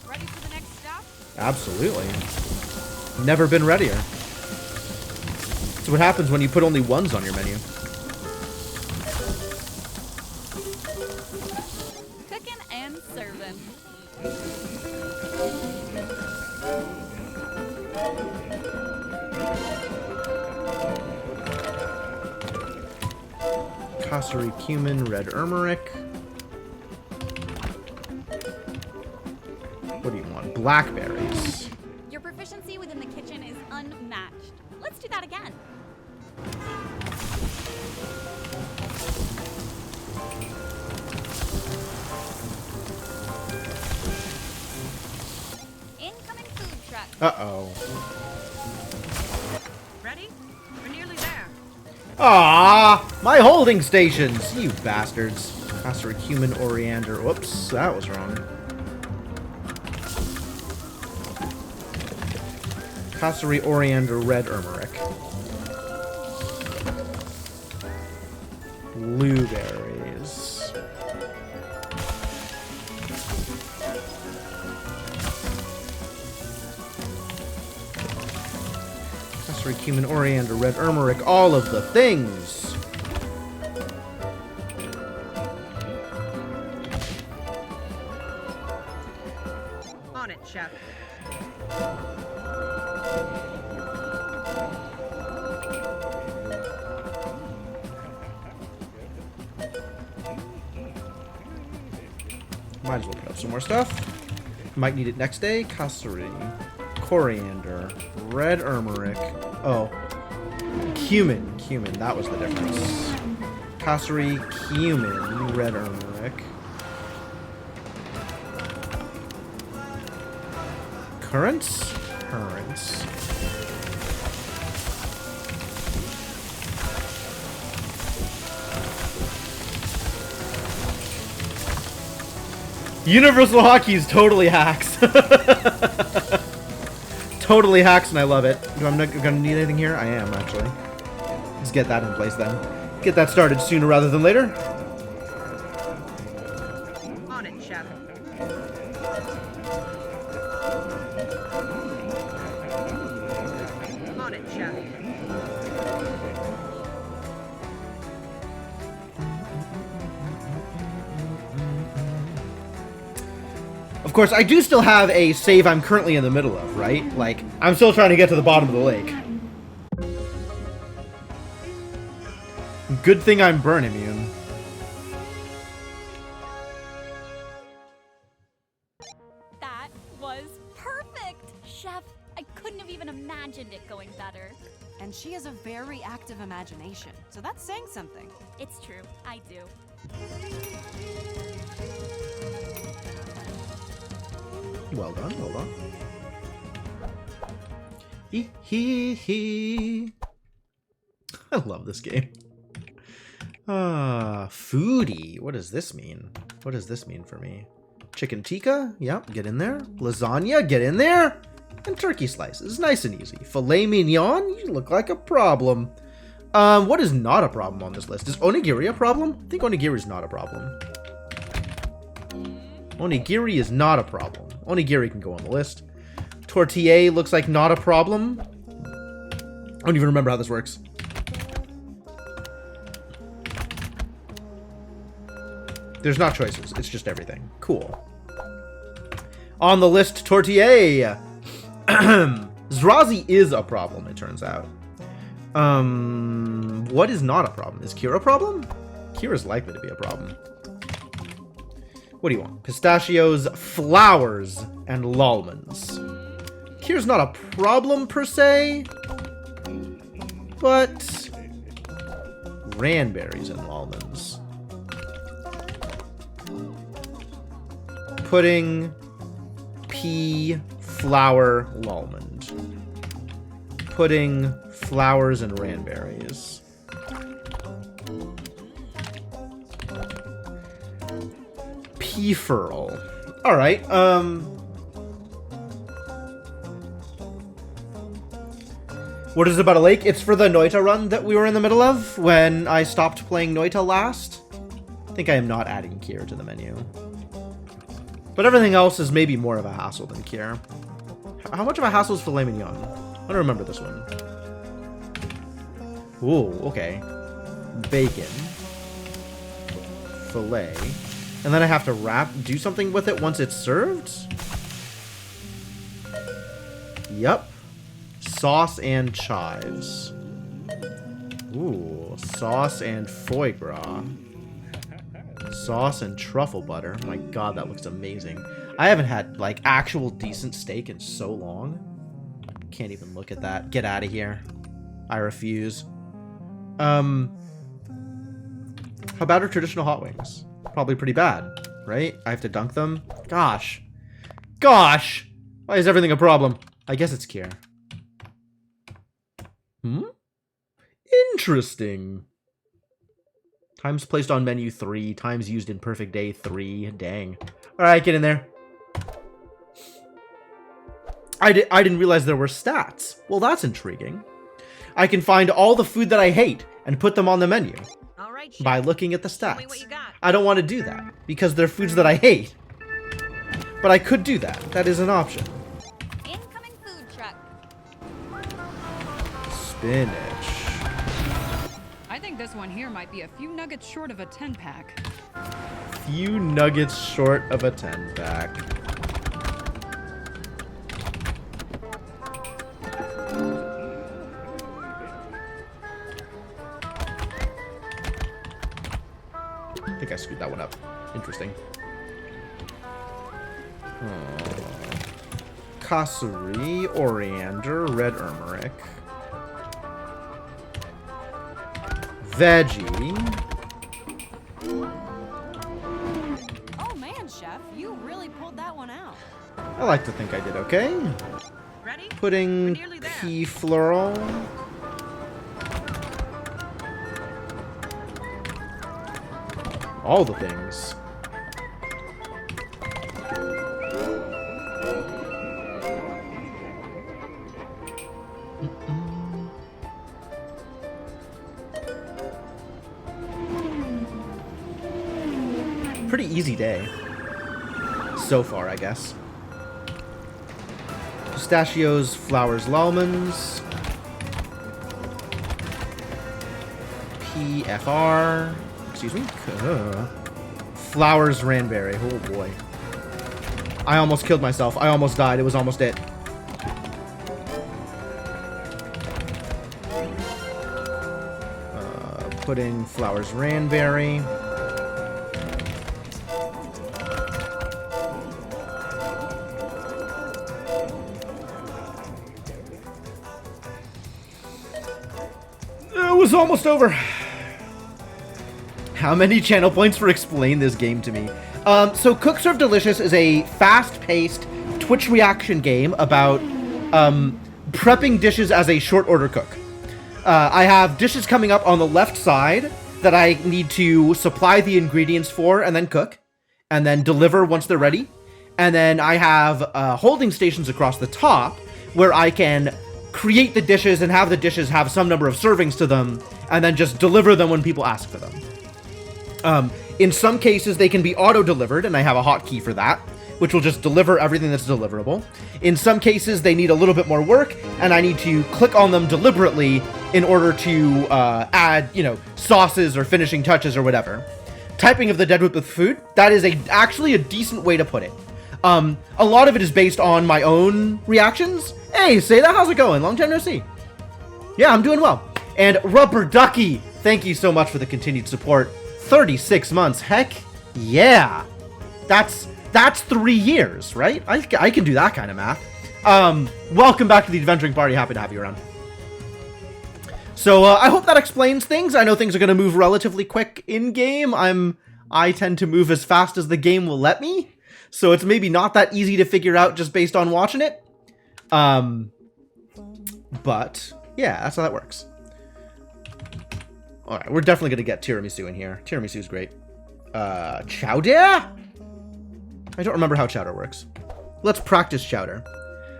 Ready for the next stop? Absolutely. Never been readier. That's what happens when you put only ones on your menu. Cooking and serving. Kasuri cumin, red turmeric. What do you want? Blackberries. Your proficiency within the kitchen is unmatched. Let's do that again. Incoming food truck. Uh-oh. Ready? We're nearly there. Ah, my holding stations, you bastards. Kasuri cumin, oriander. Whoops, that was wrong. Kasuri, oriander, red turmeric. Blueberries. Kasuri, cumin, oriander, red turmeric, all of the things. On it, chef. Might as well put up some more stuff. Might need it next day. Kasuri, coriander, red turmeric. Oh, cumin. Cumin, that was the difference. Kasuri, cumin, red turmeric. Currants? Currants. Universal Hockey is totally hacks. Totally hacks, and I love it. I'm not gonna need anything here? I am, actually. Let's get that in place then. Get that started sooner rather than later. On it, Chef. On it, Chef. Of course, I do still have a save I'm currently in the middle of, right? Like, I'm still trying to get to the bottom of the lake. Good thing I'm burn immune. That was perfect! Chef, I couldn't have even imagined it going better. And she has a very active imagination, so that's saying something. It's true, I do. Well done, well done. Hee hee hee. I love this game. Foodie. What does this mean? What does this mean for me? Chicken tikka? Yep, get in there. Lasagna? Get in there. And turkey slices. Nice and easy. Filet mignon? You look like a problem. What is not a problem on this list? Is onigiri a problem? I think onigiri is not a problem. Onigiri is not a problem. Onigiri can go on the list. Tortilla looks like not a problem. I don't even remember how this works. There's not choices. It's just everything. Cool. On the list, tortilla. Zrazi is a problem, it turns out. What is not a problem? Is Kira a problem? Kira's likely to be a problem. What do you want? Pistachios, flowers, and lolmons. Kira's not a problem per se, but cranberries and lolmons. Pudding, pea, flour, lolmond. Pudding, flowers, and ranberries. Pea furl. Alright, what is it about a lake? It's for the Noita run that we were in the middle of when I stopped playing Noita last. I think I am not adding Kier to the menu. But everything else is maybe more of a hassle than Kier. How much of a hassle is filet mignon? I don't remember this one. Ooh, okay. Bacon. Filet. And then I have to do something with it once it's served? Yup. Sauce and chives. Ooh, sauce and foie gras. Sauce and truffle butter. My god, that looks amazing. I haven't had, like, actual decent steak in so long. Can't even look at that. Get out of here. I refuse. How bad are traditional hot wings? Probably pretty bad, right? I have to dunk them? Gosh. Gosh! Why is everything a problem? I guess it's Kier. Interesting. Times placed on menu 3. Times used in perfect day 3. Dang. Alright, get in there. I didn't realize there were stats. Well, that's intriguing. I can find all the food that I hate and put them on the menu. All right, Chef. By looking at the Show me what stats. you got. I don't want to do that because they're foods that I hate. But I could do that. That is an option. Incoming food truck. Spinach. I think this one here might be a few nuggets short of a 10-pack. Few nuggets short of a 10-pack. I think I screwed that one up. Interesting. Kasuri, Oriander, red Urmeric. Veggie. Oh man, Chef, you really pulled that one out. I like to think I did okay. Ready? We're Pudding, nearly there. pea floral. All the things. pretty easy day. So far, I guess. Pistachios, flowers, almonds. PFR. Excuse me. Flowers, Ranberry. Oh boy. I almost killed myself. I almost died. It was almost it. Putting flowers, Ranberry. It was almost over. How many channel points for explain this game to me? So Cook Serve Delicious is a fast-paced Twitch reaction game about prepping dishes as a short order cook. I have dishes coming up on the left side that I need to supply the ingredients for and then cook, and then deliver once they're ready. And then I have holding stations across the top where I can create the dishes and have the dishes have some number of servings to them, and then just deliver them when people ask for them. In some cases, they can be auto-delivered, and I have a hotkey for that, which will just deliver everything that's deliverable. In some cases, they need a little bit more work, and I need to click on them deliberately in order to add, you know, sauces or finishing touches or whatever. Typing of the Dead Whip with food, that is actually a decent way to put it. A lot of it is based on my own reactions. Hey, Seda, how's it going? Long time no see. Yeah, I'm doing well. And Rubber Ducky, thank you so much for the continued support. 36 months, heck yeah. That's 3 years, right? I can do that kind of math. Welcome back to the Adventuring Party. Happy to have you around. So, I hope that explains things. I know things are going to move relatively quick in-game. I tend to move as fast as the game will let me. So it's maybe not that easy to figure out just based on watching it. But, yeah, that's how that works. Alright, we're definitely going to get tiramisu in here. Tiramisu's great. Chowder? I don't remember how chowder works. Let's practice chowder.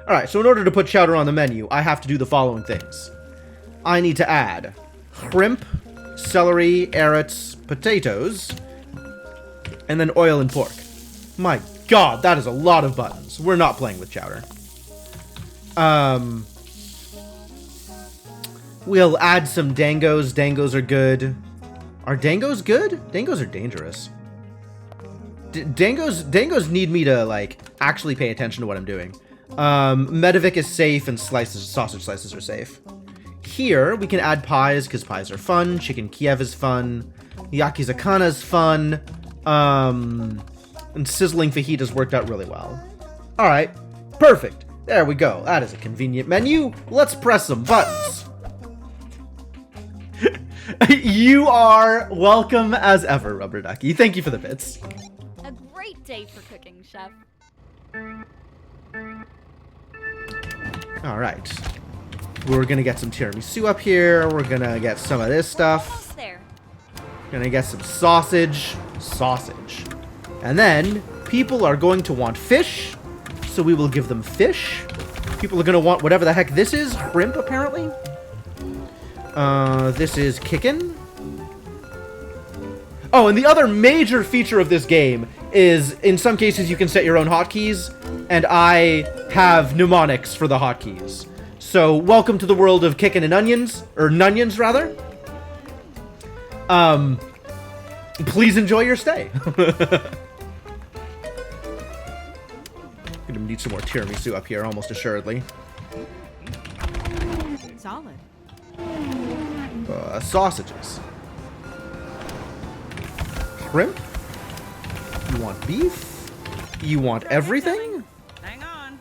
Alright, so in order to put chowder on the menu, I have to do the following things. I need to add shrimp, celery, carrots, potatoes, and then oil and pork. My god, that is a lot of buttons. We're not playing with chowder. We'll add some dangos. Dangos are good. Are dangos good? Dangos are dangerous. Dangos need me to, like, actually pay attention to what I'm doing. Medovic is safe, and sausage slices are safe. Here, we can add pies, because pies are fun. Chicken Kiev is fun. Yakizakana is fun. And sizzling fajitas worked out really well. Alright, perfect. There we go. That is a convenient menu. Let's press some buttons. You are welcome as ever, Rubber Ducky. Thank you for the bits. A great day for cooking, Chef. Alright. We're gonna get some tiramisu up here. We're gonna get some of this stuff. Almost there. Gonna get some sausage. Sausage. And then, people are going to want fish. So we will give them fish. People are gonna want whatever the heck this is. Shrimp, apparently. This is kickin'. Oh, and the other major feature of this game is, in some cases, you can set your own hotkeys, and I have mnemonics for the hotkeys. So, welcome to the world of kickin' and onions, or nunions, rather. Please enjoy your stay. Gonna need some more tiramisu up here, almost assuredly. Solid. Sausages. Shrimp? You want beef? You want everything? Hang on.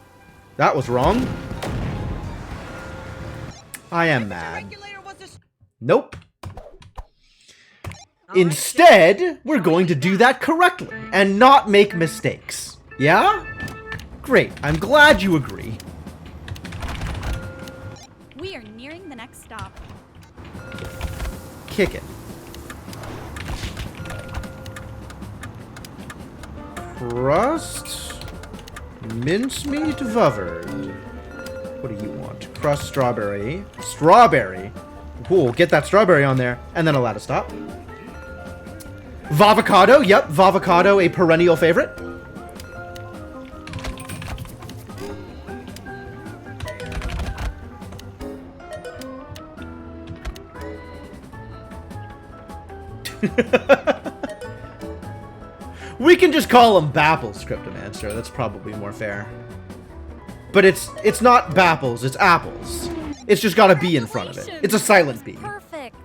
That was wrong. I am The mad. regulator was a... Nope. All right, Instead, we're going to do that correctly and not make mistakes. Yeah? Great. I'm glad you agree. We are nearing the next stop. Kick it. Crust. Mincemeat Vuvered. What do you want? Crust strawberry. Strawberry. Cool. Get that strawberry on there. And then allow to stop. Vavocado, yep, Vavocado, a perennial favorite. We can just call him Bapples, Cryptomancer. That's probably more fair. But it's not Bapples, it's apples. It's just got a B in front of it. It's a silent B. Perfect.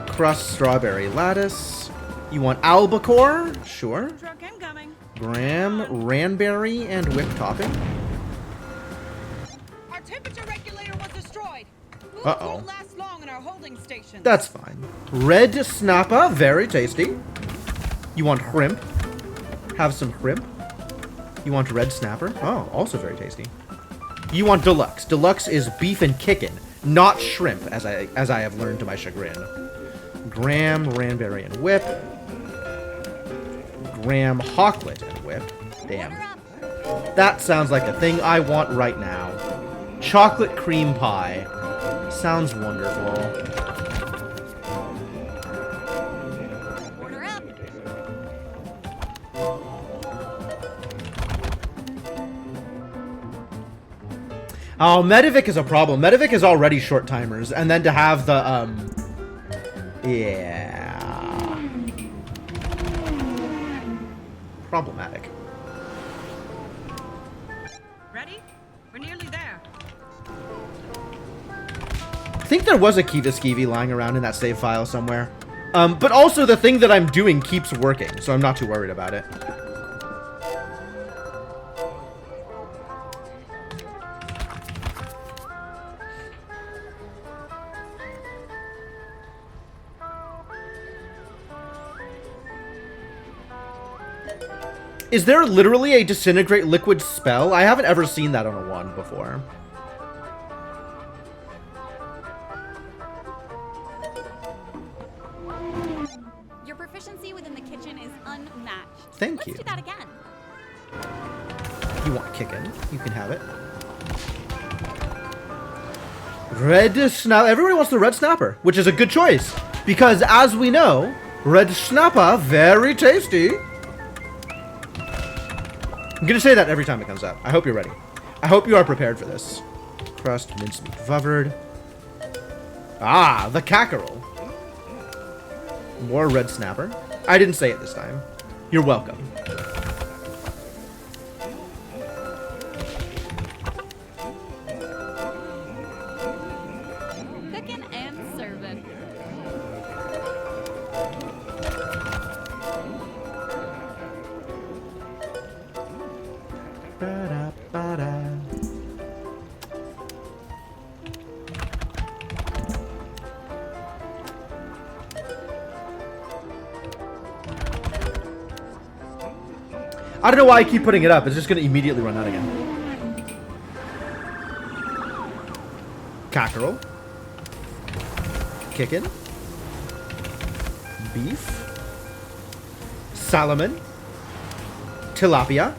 Crust strawberry lattice. You want albacore? Sure. Truck incoming. Graham, ranberry, and whip topping. Our temperature regulator was destroyed. Foods Uh-oh. won't last long in our holding station. That's fine. Red snappa, very tasty. You want shrimp? Have some shrimp. You want red snapper? Oh, also very tasty. You want deluxe. Deluxe is beef and kickin', not shrimp, as I have learned to my chagrin. Graham, ranberry, and whip. Graham, hawklet, and whip. Damn. Order up. That sounds like a thing I want right now. Chocolate cream pie. Sounds wonderful. Order up. Oh, Medivic is a problem. Medivic is already short timers, and then to have the, yeah. Problematic. Ready? We're nearly there. I think there was a Kiva Skeevy lying around in that save file somewhere. But also the thing that I'm doing keeps working, so I'm not too worried about it. Is there literally a disintegrate liquid spell? I haven't ever seen that on a wand before. Your proficiency within the kitchen is unmatched. Thank Let's you. do that again. You want kickin'? You can have it. Red snapper. Everybody wants the red snapper, which is a good choice because, as we know, red snapper very tasty. I'm gonna say that every time it comes up. I hope you're ready. I hope you are prepared for this. Crust, mincemeat, vuvered. Ah, the cackerel. More red snapper. I didn't say it this time. You're welcome. Cooking and serving. Ba-da-ba-da. I don't know why I keep putting it up. It's just going to immediately run out again. Cackerel. Kickin'. Beef. Salmon. Tilapia.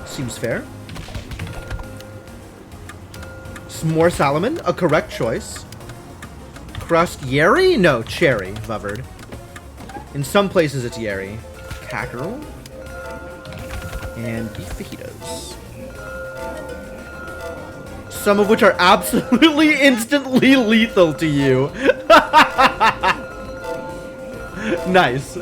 Seems fair. Some more salmon. A correct choice. Crust Yeri? No, cherry. Vuvered. In some places it's Yeri. Cackerel. And beef fajitas. Some of which are absolutely instantly lethal to you. Nice.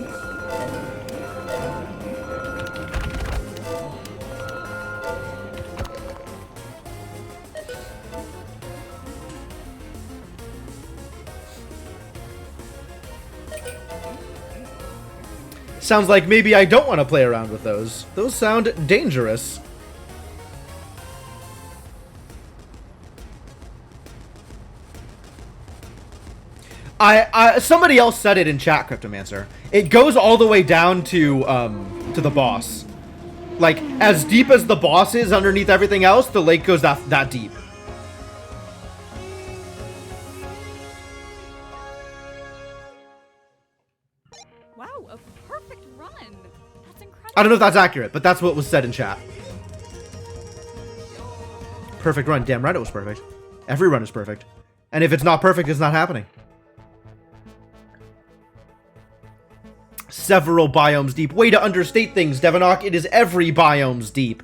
Sounds like maybe I don't want to play around with those. Those sound dangerous. Somebody else said it in chat, Cryptomancer. It goes all the way down to the boss. Like, as deep as the boss is underneath everything else, the lake goes that deep. Wow, a perfect run. That's incredible. I don't know if that's accurate, but that's what was said in chat. Perfect run. Damn right it was perfect. Every run is perfect. And if it's not perfect, it's not happening. Several biomes deep. Way to understate things, Devonok. It is every biomes deep.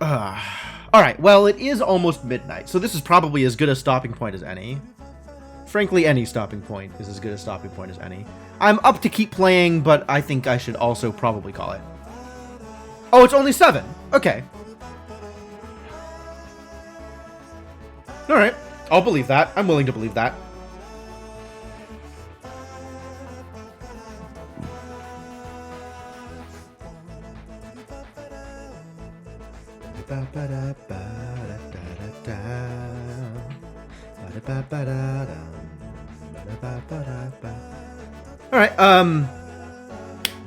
Alright, well, it is almost midnight, so this is probably as good a stopping point as any. Frankly, any stopping point is as good a stopping point as any. I'm up to keep playing, but I think I should also probably call it. Oh, it's only 7. Okay. Alright, I'll believe that. I'm willing to believe that. Alright,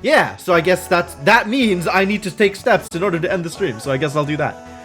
yeah, so I guess that means I need to take steps in order to end the stream, so I guess I'll do that.